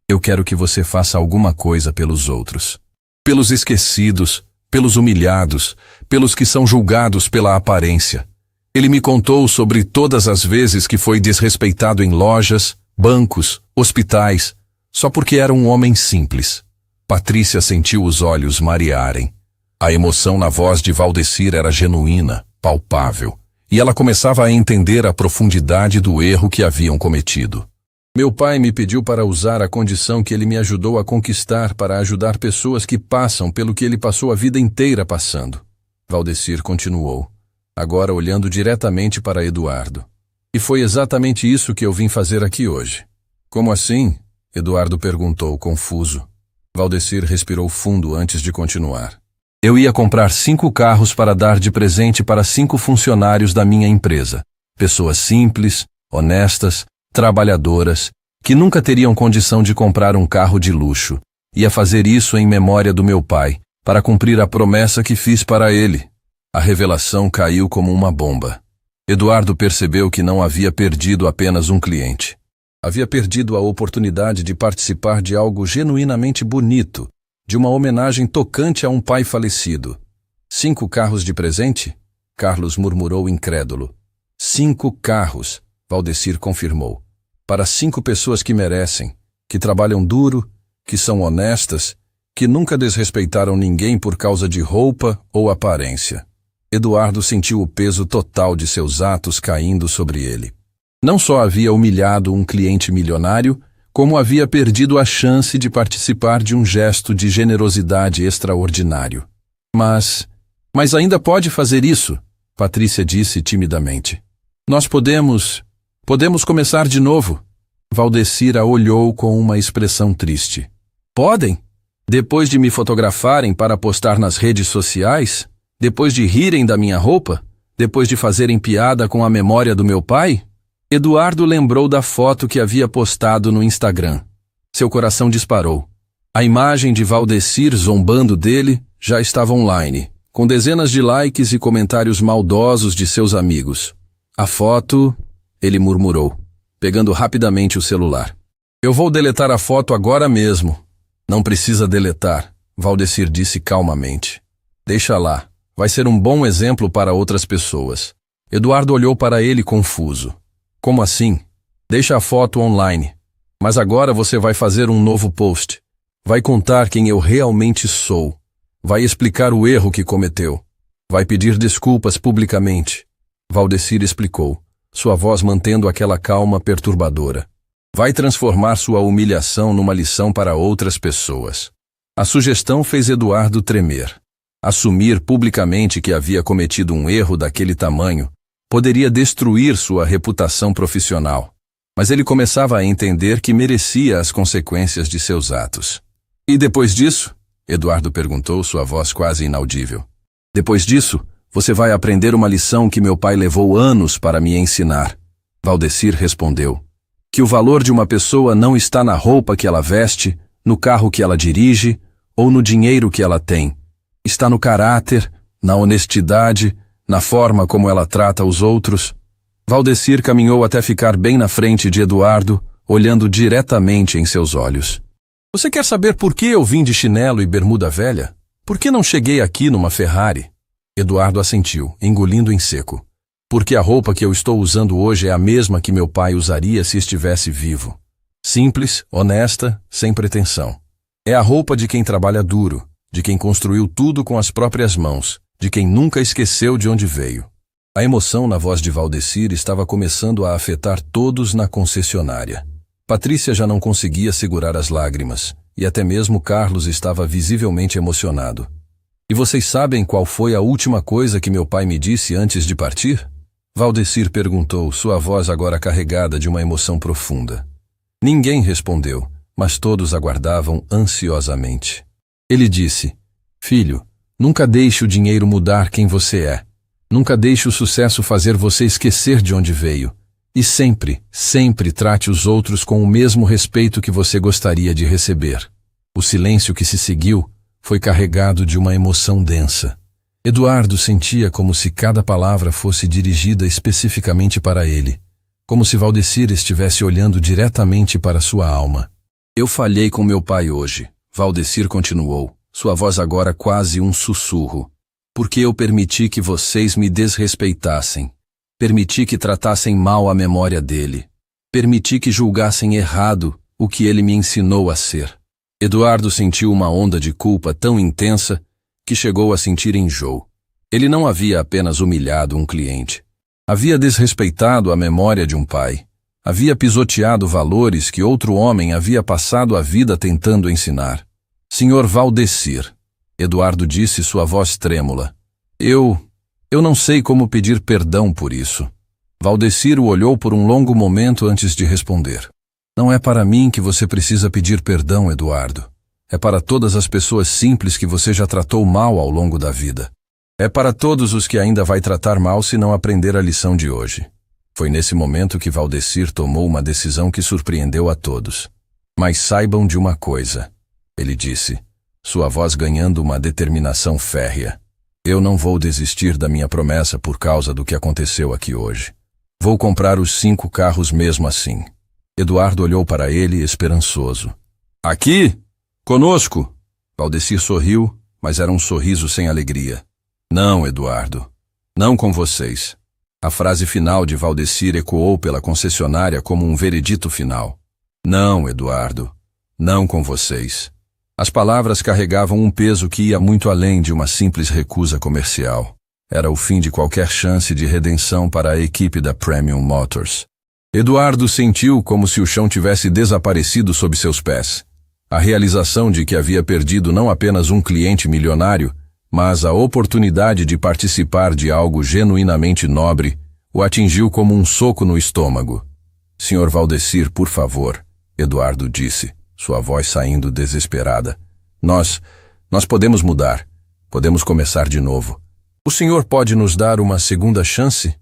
eu quero que você faça alguma coisa pelos outros. Pelos esquecidos, pelos humilhados, pelos que são julgados pela aparência." Ele me contou sobre todas as vezes que foi desrespeitado em lojas, bancos, hospitais, só porque era um homem simples. Patrícia sentiu os olhos marearem. A emoção na voz de Valdecir era genuína, palpável, e ela começava a entender a profundidade do erro que haviam cometido. "Meu pai me pediu para usar a condição que ele me ajudou a conquistar para ajudar pessoas que passam pelo que ele passou a vida inteira passando", Valdecir continuou, agora olhando diretamente para Eduardo. "E foi exatamente isso que eu vim fazer aqui hoje." "Como assim?" Eduardo perguntou, confuso. Valdecir respirou fundo antes de continuar. "Eu ia comprar 5 carros para dar de presente para 5 funcionários da minha empresa. Pessoas simples, honestas, trabalhadoras, que nunca teriam condição de comprar um carro de luxo. Ia fazer isso em memória do meu pai, para cumprir a promessa que fiz para ele." A revelação caiu como uma bomba. Eduardo percebeu que não havia perdido apenas um cliente. Havia perdido a oportunidade de participar de algo genuinamente bonito, de uma homenagem tocante a um pai falecido. 5 carros de presente? Carlos murmurou incrédulo. 5 carros, Valdecir confirmou. Para 5 pessoas que merecem, que trabalham duro, que são honestas, que nunca desrespeitaram ninguém por causa de roupa ou aparência. Eduardo sentiu o peso total de seus atos caindo sobre ele. Não só havia humilhado um cliente milionário, como havia perdido a chance de participar de um gesto de generosidade extraordinário. Mas ainda pode fazer isso, Patrícia disse timidamente. Nós podemos... Podemos começar de novo. Valdecir a olhou com uma expressão triste. Podem? Depois de me fotografarem para postar nas redes sociais? Depois de rirem da minha roupa? Depois de fazerem piada com a memória do meu pai? Eduardo lembrou da foto que havia postado no Instagram. Seu coração disparou. A imagem de Valdecir zombando dele já estava online, com dezenas de likes e comentários maldosos de seus amigos. A foto... Ele murmurou, pegando rapidamente o celular. Eu vou deletar a foto agora mesmo. Não precisa deletar, Valdecir disse calmamente. Deixa lá, vai ser um bom exemplo para outras pessoas. Eduardo olhou para ele confuso. Como assim? Deixa a foto online. Mas agora você vai fazer um novo post. Vai contar quem eu realmente sou. Vai explicar o erro que cometeu. Vai pedir desculpas publicamente. Valdecir explicou, sua voz mantendo aquela calma perturbadora. Vai transformar sua humilhação numa lição para outras pessoas. A sugestão fez Eduardo tremer. Assumir publicamente que havia cometido um erro daquele tamanho poderia destruir sua reputação profissional. Mas ele começava a entender que merecia as consequências de seus atos. E depois disso? Eduardo perguntou, sua voz quase inaudível. Depois disso, você vai aprender uma lição que meu pai levou anos para me ensinar. Valdecir respondeu. Que o valor de uma pessoa não está na roupa que ela veste, no carro que ela dirige ou no dinheiro que ela tem. Está no caráter, na honestidade, na forma como ela trata os outros. Valdecir caminhou até ficar bem na frente de Eduardo, olhando diretamente em seus olhos. Você quer saber por que eu vim de chinelo e bermuda velha? Por que não cheguei aqui numa Ferrari? Eduardo assentiu, engolindo em seco. Porque a roupa que eu estou usando hoje é a mesma que meu pai usaria se estivesse vivo. Simples, honesta, sem pretensão. É a roupa de quem trabalha duro, de quem construiu tudo com as próprias mãos, de quem nunca esqueceu de onde veio. A emoção na voz de Valdecir estava começando a afetar todos na concessionária. Patrícia já não conseguia segurar as lágrimas, e até mesmo Carlos estava visivelmente emocionado. E vocês sabem qual foi a última coisa que meu pai me disse antes de partir? Valdecir perguntou, sua voz agora carregada de uma emoção profunda. Ninguém respondeu, mas todos aguardavam ansiosamente. Ele disse, filho, nunca deixe o dinheiro mudar quem você é. Nunca deixe o sucesso fazer você esquecer de onde veio. E sempre, sempre trate os outros com o mesmo respeito que você gostaria de receber. O silêncio que se seguiu foi carregado de uma emoção densa. Eduardo sentia como se cada palavra fosse dirigida especificamente para ele, como se Valdecir estivesse olhando diretamente para sua alma. Eu falhei com meu pai hoje, Valdecir continuou, sua voz agora quase um sussurro, porque eu permiti que vocês me desrespeitassem. Permiti que tratassem mal a memória dele. Permiti que julgassem errado o que ele me ensinou a ser. Eduardo sentiu uma onda de culpa tão intensa que chegou a sentir enjoo. Ele não havia apenas humilhado um cliente. Havia desrespeitado a memória de um pai. Havia pisoteado valores que outro homem havia passado a vida tentando ensinar. Senhor Valdecir, Eduardo disse, sua voz trêmula. Eu não sei como pedir perdão por isso. Valdecir o olhou por um longo momento antes de responder. Não é para mim que você precisa pedir perdão, Eduardo. É para todas as pessoas simples que você já tratou mal ao longo da vida. É para todos os que ainda vai tratar mal se não aprender a lição de hoje. Foi nesse momento que Valdecir tomou uma decisão que surpreendeu a todos. Mas saibam de uma coisa, ele disse, sua voz ganhando uma determinação férrea. Eu não vou desistir da minha promessa por causa do que aconteceu aqui hoje. Vou comprar os 5 carros mesmo assim. Eduardo olhou para ele esperançoso. Aqui? Conosco? Valdecir sorriu, mas era um sorriso sem alegria. Não, Eduardo. Não com vocês. A frase final de Valdecir ecoou pela concessionária como um veredito final. Não, Eduardo. Não com vocês. As palavras carregavam um peso que ia muito além de uma simples recusa comercial. Era o fim de qualquer chance de redenção para a equipe da Premium Motors. Eduardo sentiu como se o chão tivesse desaparecido sob seus pés. A realização de que havia perdido não apenas um cliente milionário, mas a oportunidade de participar de algo genuinamente nobre, o atingiu como um soco no estômago. Senhor Valdecir, por favor, Eduardo disse, sua voz saindo desesperada. Nós podemos mudar. Podemos começar de novo. O senhor pode nos dar uma segunda chance?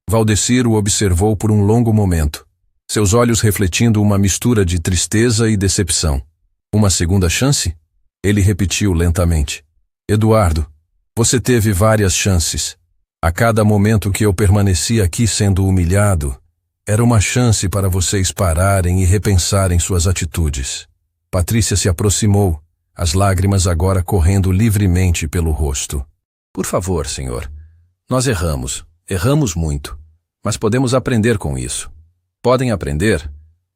Valdecir o observou por um longo momento, seus olhos refletindo uma mistura de tristeza e decepção. Uma segunda chance? Ele repetiu lentamente. Eduardo, você teve várias chances. A cada momento que eu permaneci aqui sendo humilhado, era uma chance para vocês pararem e repensarem suas atitudes. Patrícia se aproximou, as lágrimas agora correndo livremente pelo rosto. Por favor, senhor. Nós erramos muito, mas podemos aprender com isso. Podem aprender?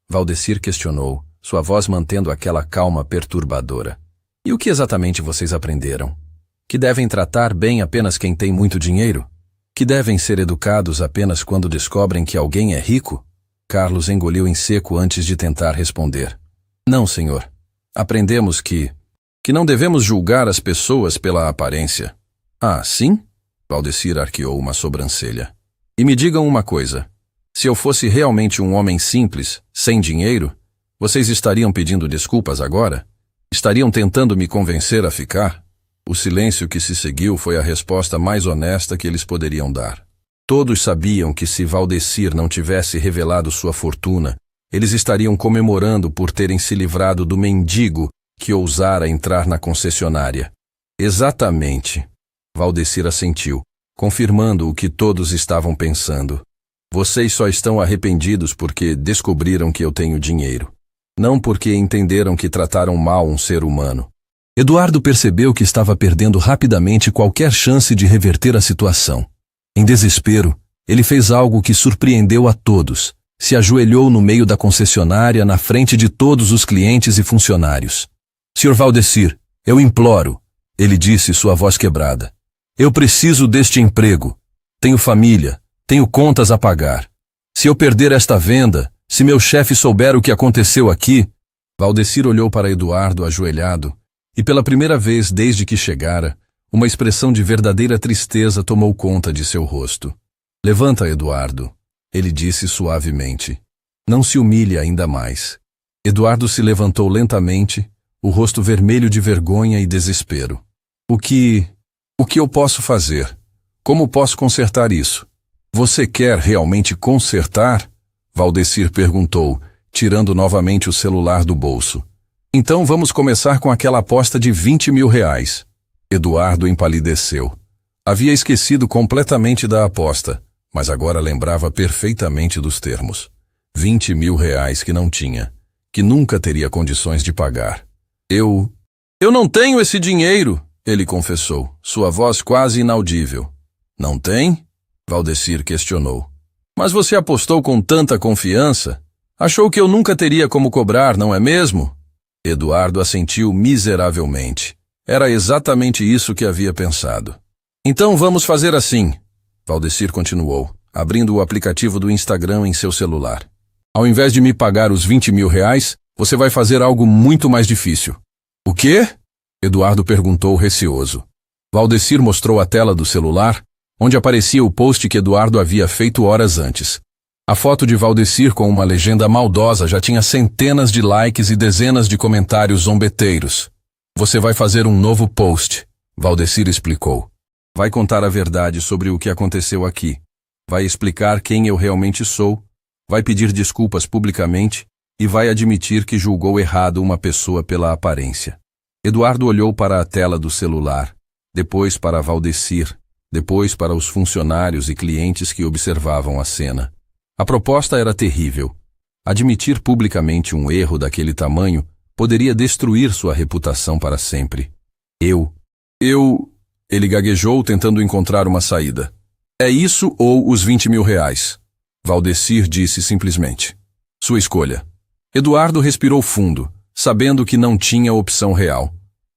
Valdecir questionou, sua voz mantendo aquela calma perturbadora. E o que exatamente vocês aprenderam? Que devem tratar bem apenas quem tem muito dinheiro? Que devem ser educados apenas quando descobrem que alguém é rico? Carlos engoliu em seco antes de tentar responder. Não, senhor. Aprendemos que não devemos julgar as pessoas pela aparência. Ah, sim? Valdecir arqueou uma sobrancelha. E me digam uma coisa. Se eu fosse realmente um homem simples, sem dinheiro, vocês estariam pedindo desculpas agora? Estariam tentando me convencer a ficar? O silêncio que se seguiu foi a resposta mais honesta que eles poderiam dar. Todos sabiam que se Valdecir não tivesse revelado sua fortuna, eles estariam comemorando por terem se livrado do mendigo que ousara entrar na concessionária. Exatamente. Valdecir assentiu, confirmando o que todos estavam pensando. Vocês só estão arrependidos porque descobriram que eu tenho dinheiro. Não porque entenderam que trataram mal um ser humano. Eduardo percebeu que estava perdendo rapidamente qualquer chance de reverter a situação. Em desespero, ele fez algo que surpreendeu a todos. Se ajoelhou no meio da concessionária, na frente de todos os clientes e funcionários. Sr. Valdecir, eu imploro, ele disse, sua voz quebrada. Eu preciso deste emprego. Tenho família, tenho contas a pagar. Se eu perder esta venda, se meu chefe souber o que aconteceu aqui... Valdecir olhou para Eduardo ajoelhado, e pela primeira vez desde que chegara, uma expressão de verdadeira tristeza tomou conta de seu rosto. Levanta, Eduardo, ele disse suavemente. Não se humilhe ainda mais. Eduardo se levantou lentamente, o rosto vermelho de vergonha e desespero. O que eu posso fazer? Como posso consertar isso? Você quer realmente consertar? Valdecir perguntou, tirando novamente o celular do bolso. Então vamos começar com aquela aposta de 20 mil reais. Eduardo empalideceu. Havia esquecido completamente da aposta, mas agora lembrava perfeitamente dos termos. 20 mil reais que não tinha, que nunca teria condições de pagar. Eu não tenho esse dinheiro, ele confessou, sua voz quase inaudível. Não tem? Valdecir questionou. Mas você apostou com tanta confiança? Achou que eu nunca teria como cobrar, não é mesmo? Eduardo assentiu miseravelmente. Era exatamente isso que havia pensado. Então vamos fazer assim, Valdecir continuou, abrindo o aplicativo do Instagram em seu celular. Ao invés de me pagar os 20 mil reais, você vai fazer algo muito mais difícil. O quê? Eduardo perguntou receoso. Valdecir mostrou a tela do celular, onde aparecia o post que Eduardo havia feito horas antes. A foto de Valdecir com uma legenda maldosa já tinha centenas de likes e dezenas de comentários zombeteiros. Você vai fazer um novo post, Valdecir explicou. Vai contar a verdade sobre o que aconteceu aqui. Vai explicar quem eu realmente sou, vai pedir desculpas publicamente e vai admitir que julgou errado uma pessoa pela aparência. Eduardo olhou para a tela do celular, depois para Valdecir, depois para os funcionários e clientes que observavam a cena. A proposta era terrível. Admitir publicamente um erro daquele tamanho poderia destruir sua reputação para sempre. Ele gaguejou tentando encontrar uma saída. É isso ou os 20 mil reais? Valdecir disse simplesmente. Sua escolha. Eduardo respirou fundo, sabendo que não tinha opção real.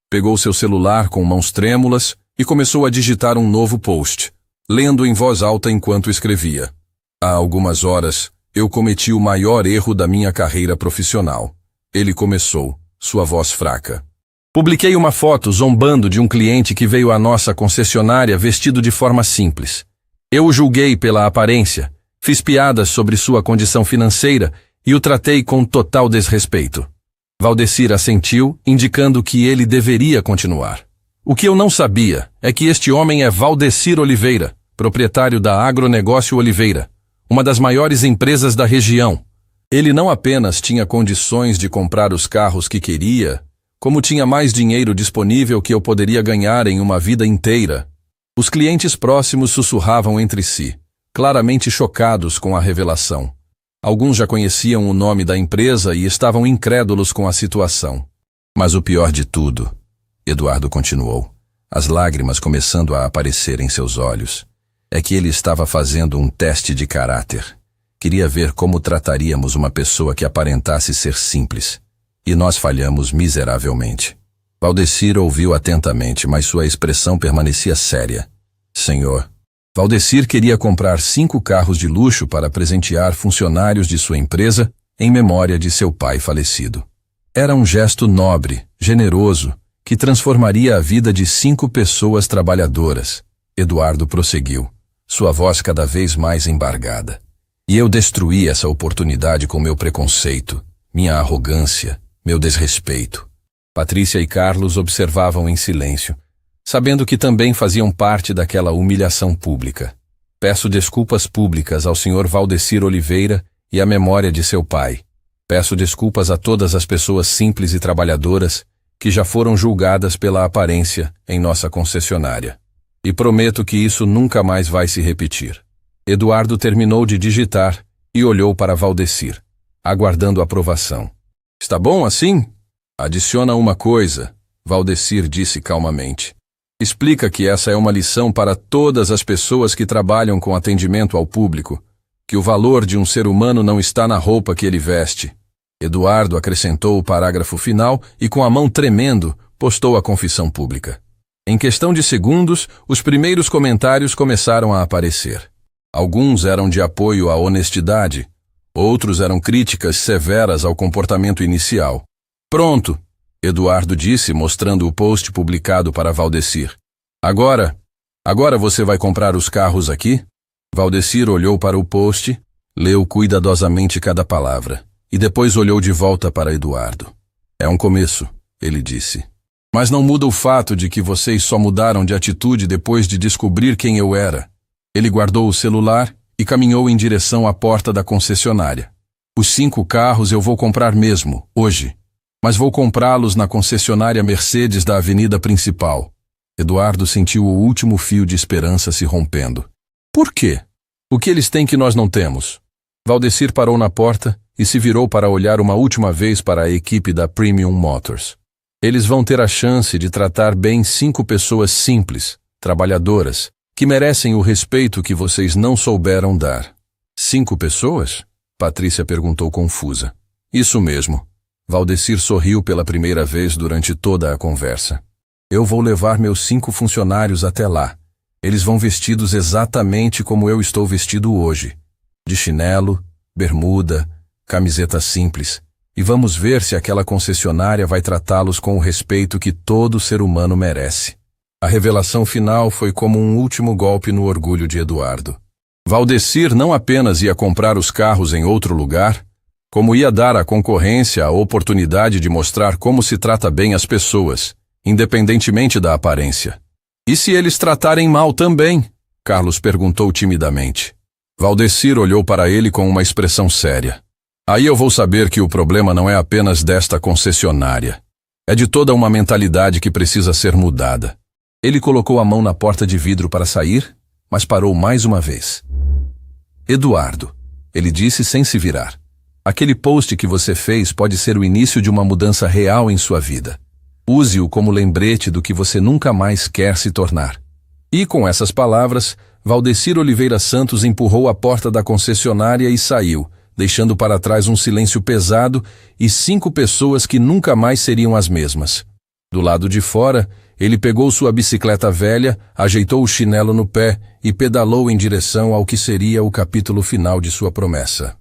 Pegou seu celular com mãos trêmulas e começou a digitar um novo post, lendo em voz alta enquanto escrevia. Há algumas horas, eu cometi o maior erro da minha carreira profissional. Ele começou, sua voz fraca. Publiquei uma foto zombando de um cliente que veio à nossa concessionária vestido de forma simples. Eu o julguei pela aparência, Fiz piadas sobre sua condição financeira e o tratei com total desrespeito. Valdecir assentiu, indicando que ele deveria continuar. O que eu não sabia é que este homem é Valdecir Oliveira, proprietário da Agronegócio Oliveira, uma das maiores empresas da região. Ele não apenas tinha condições de comprar os carros que queria, como tinha mais dinheiro disponível que eu poderia ganhar em uma vida inteira. Os clientes próximos sussurravam entre si, claramente chocados com a revelação. Alguns já conheciam o nome da empresa e estavam incrédulos com a situação. Mas o pior de tudo, Eduardo continuou, as lágrimas começando a aparecer em seus olhos, é que ele estava fazendo um teste de caráter. Queria ver como trataríamos uma pessoa que aparentasse ser simples. E nós falhamos miseravelmente. Valdecir ouviu atentamente, mas sua expressão permanecia séria. Senhor, Valdecir queria comprar 5 carros de luxo para presentear funcionários de sua empresa em memória de seu pai falecido. Era um gesto nobre, generoso, que transformaria a vida de 5 pessoas trabalhadoras. Eduardo prosseguiu, sua voz cada vez mais embargada. E eu destruí essa oportunidade com meu preconceito, minha arrogância, meu desrespeito. Patrícia e Carlos observavam em silêncio, sabendo que também faziam parte daquela humilhação pública. Peço desculpas públicas ao Sr. Valdecir Oliveira e à memória de seu pai. Peço desculpas a todas as pessoas simples e trabalhadoras que já foram julgadas pela aparência em nossa concessionária. E prometo que isso nunca mais vai se repetir. Eduardo terminou de digitar e olhou para Valdecir, aguardando aprovação. Está bom assim? Adiciona uma coisa, Valdecir disse calmamente. Explica que essa é uma lição para todas as pessoas que trabalham com atendimento ao público, que o valor de um ser humano não está na roupa que ele veste. Eduardo acrescentou o parágrafo final e, com a mão tremendo, postou a confissão pública. Em questão de segundos, os primeiros comentários começaram a aparecer. Alguns eram de apoio à honestidade, outros eram críticas severas ao comportamento inicial. Pronto, Eduardo disse, mostrando o post publicado para Valdecir. Agora você vai comprar os carros aqui? Valdecir olhou para o post, leu cuidadosamente cada palavra, e depois olhou de volta para Eduardo. É um começo, ele disse. Mas não muda o fato de que vocês só mudaram de atitude depois de descobrir quem eu era. Ele guardou o celular e caminhou em direção à porta da concessionária. Os 5 carros eu vou comprar mesmo, hoje. Mas vou comprá-los na concessionária Mercedes da avenida principal. Eduardo sentiu o último fio de esperança se rompendo. Por quê? O que eles têm que nós não temos? Valdecir parou na porta e se virou para olhar uma última vez para a equipe da Premium Motors. Eles vão ter a chance de tratar bem 5 pessoas simples, trabalhadoras, que merecem o respeito que vocês não souberam dar. 5 pessoas? Patrícia perguntou confusa. Isso mesmo. Valdecir sorriu pela primeira vez durante toda a conversa. Eu vou levar meus 5 funcionários até lá. Eles vão vestidos exatamente como eu estou vestido hoje. De chinelo, bermuda, camiseta simples. E vamos ver se aquela concessionária vai tratá-los com o respeito que todo ser humano merece. A revelação final foi como um último golpe no orgulho de Eduardo. Valdecir não apenas ia comprar os carros em outro lugar, como ia dar à concorrência a oportunidade de mostrar como se trata bem as pessoas, independentemente da aparência. E se eles tratarem mal também? Carlos perguntou timidamente. Valdecir olhou para ele com uma expressão séria. Aí eu vou saber que o problema não é apenas desta concessionária. É de toda uma mentalidade que precisa ser mudada. Ele colocou a mão na porta de vidro para sair, mas parou mais uma vez. Eduardo, ele disse sem se virar. Aquele post que você fez pode ser o início de uma mudança real em sua vida. Use-o como lembrete do que você nunca mais quer se tornar. E com essas palavras, Valdecir Oliveira Santos empurrou a porta da concessionária e saiu, deixando para trás um silêncio pesado e 5 pessoas que nunca mais seriam as mesmas. Do lado de fora, ele pegou sua bicicleta velha, ajeitou o chinelo no pé e pedalou em direção ao que seria o capítulo final de sua promessa.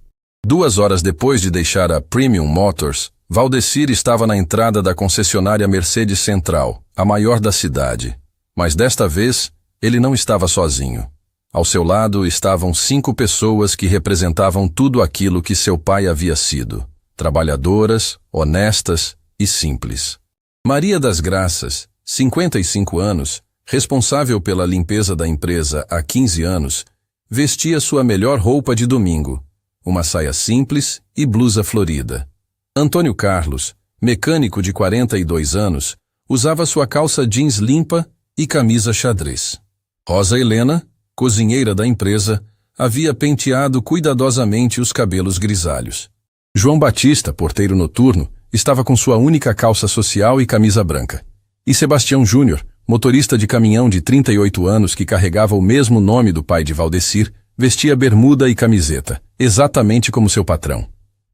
2 horas depois de deixar a Premium Motors, Valdecir estava na entrada da concessionária Mercedes Central, a maior da cidade. Mas desta vez, ele não estava sozinho. Ao seu lado estavam 5 pessoas que representavam tudo aquilo que seu pai havia sido: trabalhadoras, honestas e simples. Maria das Graças, 55 anos, responsável pela limpeza da empresa há 15 anos, vestia sua melhor roupa de domingo, uma saia simples e blusa florida. Antônio Carlos, mecânico de 42 anos, usava sua calça jeans limpa e camisa xadrez. Rosa Helena, cozinheira da empresa, havia penteado cuidadosamente os cabelos grisalhos. João Batista, porteiro noturno, estava com sua única calça social e camisa branca. E Sebastião Júnior, motorista de caminhão de 38 anos que carregava o mesmo nome do pai de Valdecir, vestia bermuda e camiseta, exatamente como seu patrão.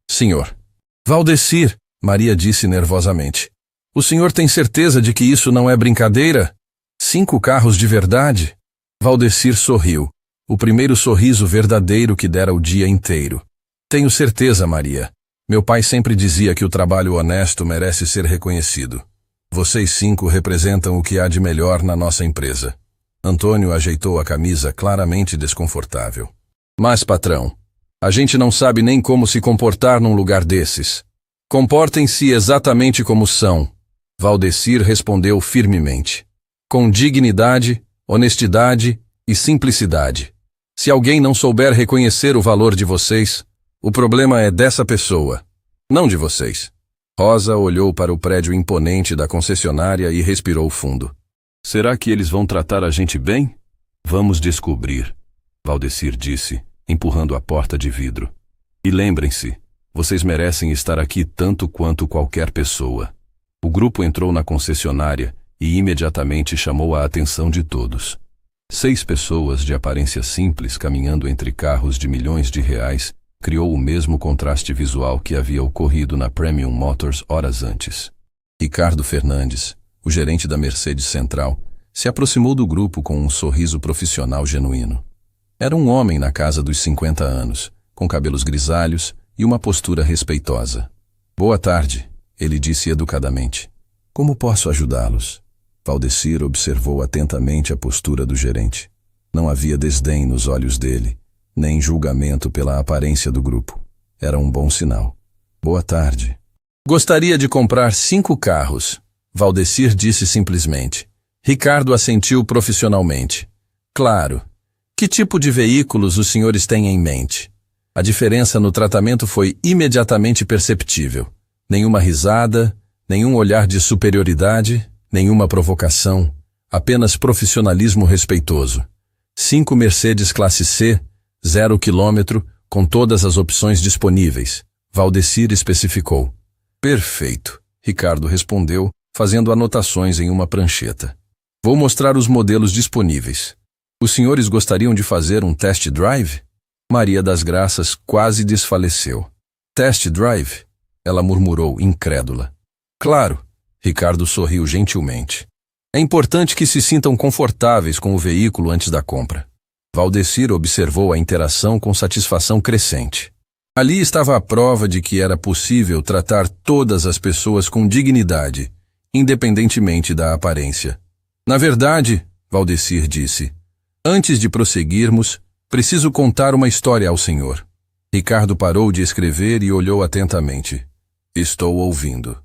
Senhor. Valdecir, Maria disse nervosamente. O senhor tem certeza de que isso não é brincadeira? 5 carros de verdade? Valdecir sorriu, o primeiro sorriso verdadeiro que dera o dia inteiro. Tenho certeza, Maria. Meu pai sempre dizia que o trabalho honesto merece ser reconhecido. Vocês 5 representam o que há de melhor na nossa empresa. Antônio ajeitou a camisa, claramente desconfortável. Mas, patrão, a gente não sabe nem como se comportar num lugar desses. Comportem-se exatamente como são, Valdecir respondeu firmemente. Com dignidade, honestidade e simplicidade. Se alguém não souber reconhecer o valor de vocês, o problema é dessa pessoa, não de vocês. Rosa olhou para o prédio imponente da concessionária e respirou fundo. Será que eles vão tratar a gente bem? Vamos descobrir, Valdecir disse, empurrando a porta de vidro. E lembrem-se, vocês merecem estar aqui tanto quanto qualquer pessoa. O grupo entrou na concessionária e imediatamente chamou a atenção de todos. 6 pessoas de aparência simples caminhando entre carros de milhões de reais criou o mesmo contraste visual que havia ocorrido na Premium Motors horas antes. Ricardo Fernandes, o gerente da Mercedes Central, se aproximou do grupo com um sorriso profissional genuíno. Era um homem na casa dos 50 anos, com cabelos grisalhos e uma postura respeitosa. Boa tarde, ele disse educadamente. Como posso ajudá-los? Valdecir observou atentamente a postura do gerente. Não havia desdém nos olhos dele, nem julgamento pela aparência do grupo. Era um bom sinal. Boa tarde. Gostaria de comprar 5 carros, Valdecir disse simplesmente. Ricardo assentiu profissionalmente. Claro. Que tipo de veículos os senhores têm em mente? A diferença no tratamento foi imediatamente perceptível. Nenhuma risada, nenhum olhar de superioridade, nenhuma provocação, apenas profissionalismo respeitoso. 5 Mercedes classe C, 0 km, com todas as opções disponíveis. Valdecir especificou. Perfeito, Ricardo respondeu, fazendo anotações em uma prancheta. Vou mostrar os modelos disponíveis. Os senhores gostariam de fazer um test drive? Maria das Graças quase desfaleceu. Test drive? Ela murmurou, incrédula. Claro, Ricardo sorriu gentilmente. É importante que se sintam confortáveis com o veículo antes da compra. Valdecir observou a interação com satisfação crescente. Ali estava a prova de que era possível tratar todas as pessoas com dignidade, independentemente da aparência. Na verdade, Valdecir disse, antes de prosseguirmos, preciso contar uma história ao senhor. Ricardo parou de escrever e olhou atentamente. Estou ouvindo.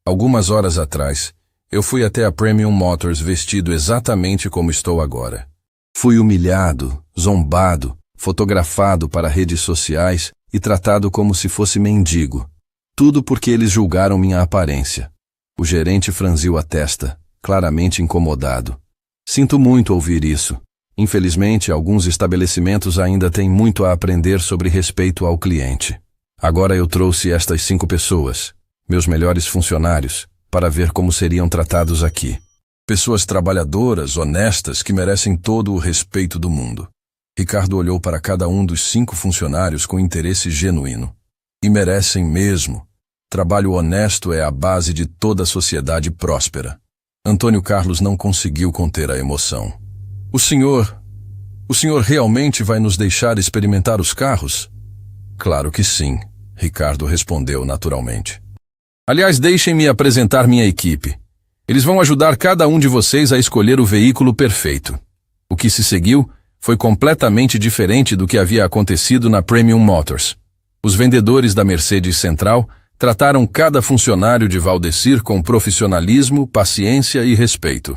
Algumas horas atrás, eu fui até a Premium Motors vestido exatamente como estou agora. Fui humilhado, zombado, fotografado para redes sociais e tratado como se fosse mendigo. Tudo porque eles julgaram minha aparência. O gerente franziu a testa, claramente incomodado. Sinto muito ouvir isso. Infelizmente, alguns estabelecimentos ainda têm muito a aprender sobre respeito ao cliente. Agora eu trouxe estas 5 pessoas, meus melhores funcionários, para ver como seriam tratados aqui. Pessoas trabalhadoras, honestas, que merecem todo o respeito do mundo. Ricardo olhou para cada um dos 5 funcionários com interesse genuíno. E merecem mesmo. Trabalho honesto é a base de toda sociedade próspera. Antônio Carlos não conseguiu conter a emoção. O senhor realmente vai nos deixar experimentar os carros? Claro que sim, Ricardo respondeu naturalmente. Aliás, deixem-me apresentar minha equipe. Eles vão ajudar cada um de vocês a escolher o veículo perfeito. O que se seguiu foi completamente diferente do que havia acontecido na Premium Motors. Os vendedores da Mercedes Central trataram cada funcionário de Valdecir com profissionalismo, paciência e respeito.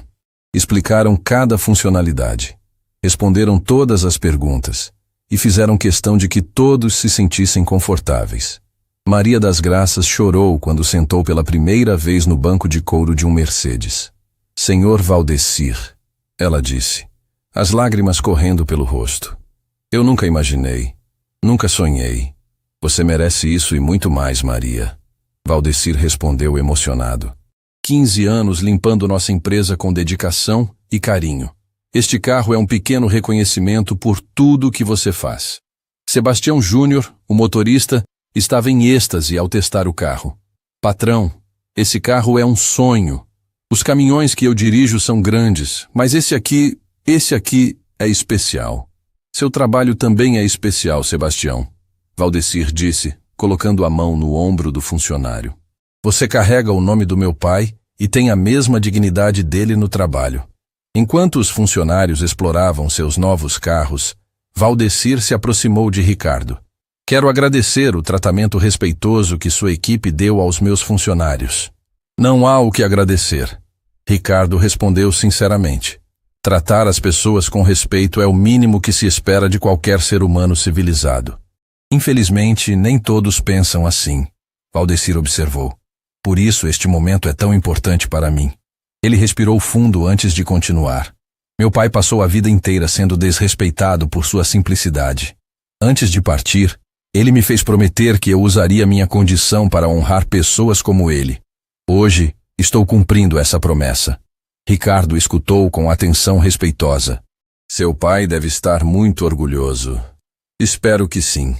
Explicaram cada funcionalidade, responderam todas as perguntas e fizeram questão de que todos se sentissem confortáveis. Maria das Graças chorou quando sentou pela primeira vez no banco de couro de um Mercedes. Senhor Valdecir, ela disse, as lágrimas correndo pelo rosto. Eu nunca imaginei, nunca sonhei. Você merece isso e muito mais, Maria. Valdecir respondeu emocionado. 15 anos limpando nossa empresa com dedicação e carinho. Este carro é um pequeno reconhecimento por tudo que você faz. Sebastião Júnior, o motorista, estava em êxtase ao testar o carro. Patrão, esse carro é um sonho. Os caminhões que eu dirijo são grandes, mas esse aqui é especial. Seu trabalho também é especial, Sebastião. Valdecir disse, colocando a mão no ombro do funcionário. Você carrega o nome do meu pai e tem a mesma dignidade dele no trabalho. Enquanto os funcionários exploravam seus novos carros, Valdecir se aproximou de Ricardo. Quero agradecer o tratamento respeitoso que sua equipe deu aos meus funcionários. Não há o que agradecer. Ricardo respondeu sinceramente. Tratar as pessoas com respeito é o mínimo que se espera de qualquer ser humano civilizado. Infelizmente, nem todos pensam assim, Valdecir observou. Por isso este momento é tão importante para mim. Ele respirou fundo antes de continuar. Meu pai passou a vida inteira sendo desrespeitado por sua simplicidade. Antes de partir, ele me fez prometer que eu usaria minha condição para honrar pessoas como ele. Hoje, estou cumprindo essa promessa. Ricardo escutou com atenção respeitosa. Seu pai deve estar muito orgulhoso. Espero que sim.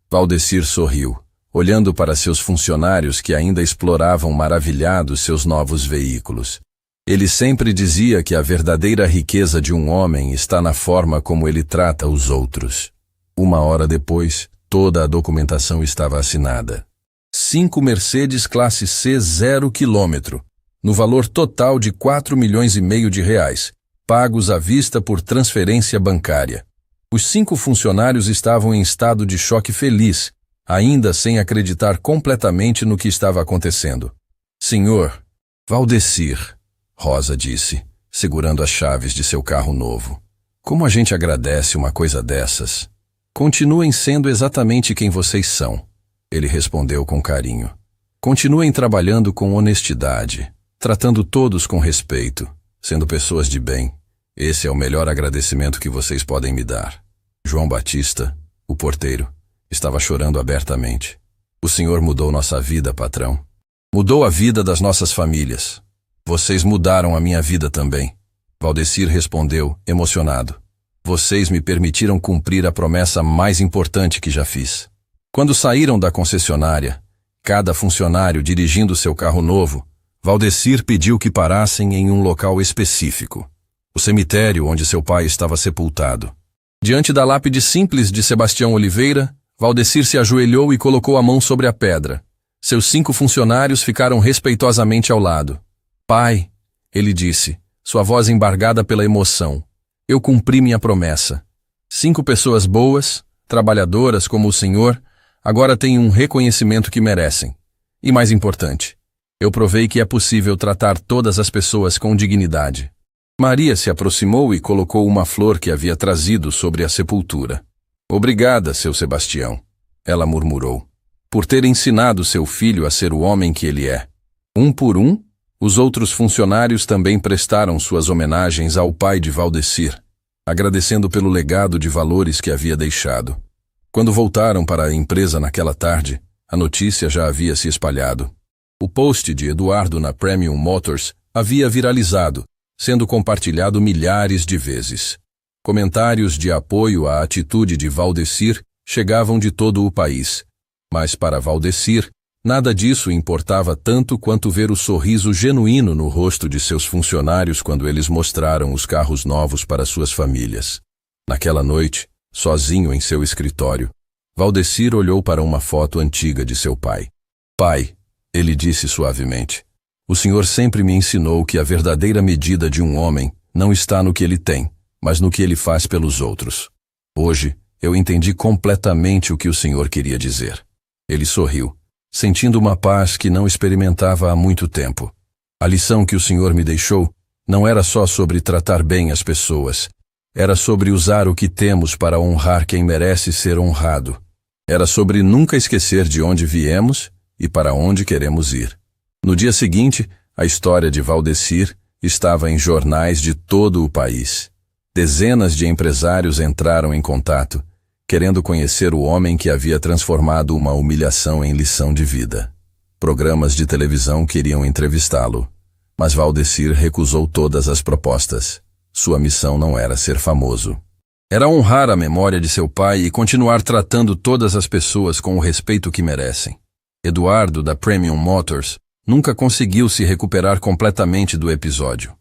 Valdecir sorriu, olhando para seus funcionários que ainda exploravam maravilhados seus novos veículos. Ele sempre dizia que a verdadeira riqueza de um homem está na forma como ele trata os outros. 1 hora depois, toda a documentação estava assinada. 5 Mercedes classe C 0 km, no valor total de R$4,5 milhões, pagos à vista por transferência bancária. Os 5 funcionários estavam em estado de choque feliz, ainda sem acreditar completamente no que estava acontecendo. Senhor, Valdecir, Rosa disse, segurando as chaves de seu carro novo. Como a gente agradece uma coisa dessas. Continuem sendo exatamente quem vocês são, ele respondeu com carinho. Continuem trabalhando com honestidade, tratando todos com respeito, sendo pessoas de bem. Esse é o melhor agradecimento que vocês podem me dar. João Batista, o porteiro, estava chorando abertamente. O senhor mudou nossa vida, patrão. Mudou a vida das nossas famílias. Vocês mudaram a minha vida também. Valdecir respondeu, emocionado. Vocês me permitiram cumprir a promessa mais importante que já fiz. Quando saíram da concessionária, cada funcionário dirigindo seu carro novo, Valdecir pediu que parassem em um local específico. O cemitério onde seu pai estava sepultado. Diante da lápide simples de Sebastião Oliveira, Valdecir se ajoelhou e colocou a mão sobre a pedra. Seus 5 funcionários ficaram respeitosamente ao lado. Pai, ele disse, sua voz embargada pela emoção, eu cumpri minha promessa. 5 pessoas boas, trabalhadoras como o senhor, agora têm um reconhecimento que merecem. E mais importante, eu provei que é possível tratar todas as pessoas com dignidade. Maria se aproximou e colocou uma flor que havia trazido sobre a sepultura. Obrigada, seu Sebastião, ela murmurou, por ter ensinado seu filho a ser o homem que ele é. Um por um, os outros funcionários também prestaram suas homenagens ao pai de Valdecir, agradecendo pelo legado de valores que havia deixado. Quando voltaram para a empresa naquela tarde, a notícia já havia se espalhado. O post de Eduardo na Premium Motors havia viralizado, sendo compartilhado milhares de vezes. Comentários de apoio à atitude de Valdecir chegavam de todo o país, mas para Valdecir, nada disso importava tanto quanto ver o sorriso genuíno no rosto de seus funcionários quando eles mostraram os carros novos para suas famílias. Naquela noite, sozinho em seu escritório, Valdecir olhou para uma foto antiga de seu pai. Pai, ele disse suavemente, o senhor sempre me ensinou que a verdadeira medida de um homem não está no que ele tem, mas no que ele faz pelos outros. Hoje, eu entendi completamente o que o Senhor queria dizer. Ele sorriu, sentindo uma paz que não experimentava há muito tempo. A lição que o Senhor me deixou não era só sobre tratar bem as pessoas. Era sobre usar o que temos para honrar quem merece ser honrado. Era sobre nunca esquecer de onde viemos e para onde queremos ir. No dia seguinte, a história de Valdecir estava em jornais de todo o país. Dezenas de empresários entraram em contato, querendo conhecer o homem que havia transformado uma humilhação em lição de vida. Programas de televisão queriam entrevistá-lo, mas Valdecir recusou todas as propostas. Sua missão não era ser famoso. Era honrar a memória de seu pai e continuar tratando todas as pessoas com o respeito que merecem. Eduardo, da Premium Motors, nunca conseguiu se recuperar completamente do episódio.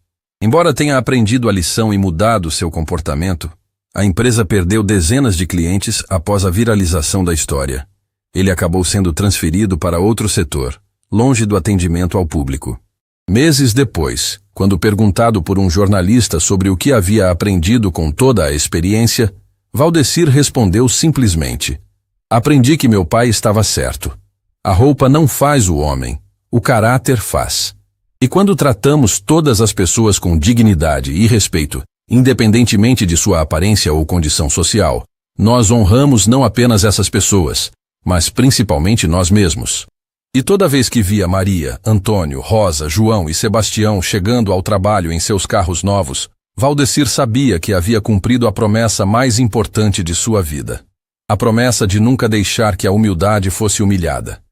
Embora tenha aprendido a lição e mudado seu comportamento, a empresa perdeu dezenas de clientes após a viralização da história. Ele acabou sendo transferido para outro setor, longe do atendimento ao público. Meses depois, quando perguntado por um jornalista sobre o que havia aprendido com toda a experiência, Valdecir respondeu simplesmente: "Aprendi que meu pai estava certo. A roupa não faz o homem, o caráter faz. E quando tratamos todas as pessoas com dignidade e respeito, independentemente de sua aparência ou condição social, nós honramos não apenas essas pessoas, mas principalmente nós mesmos." E toda vez que via Maria, Antônio, Rosa, João e Sebastião chegando ao trabalho em seus carros novos, Valdecir sabia que havia cumprido a promessa mais importante de sua vida. A promessa de nunca deixar que a humildade fosse humilhada.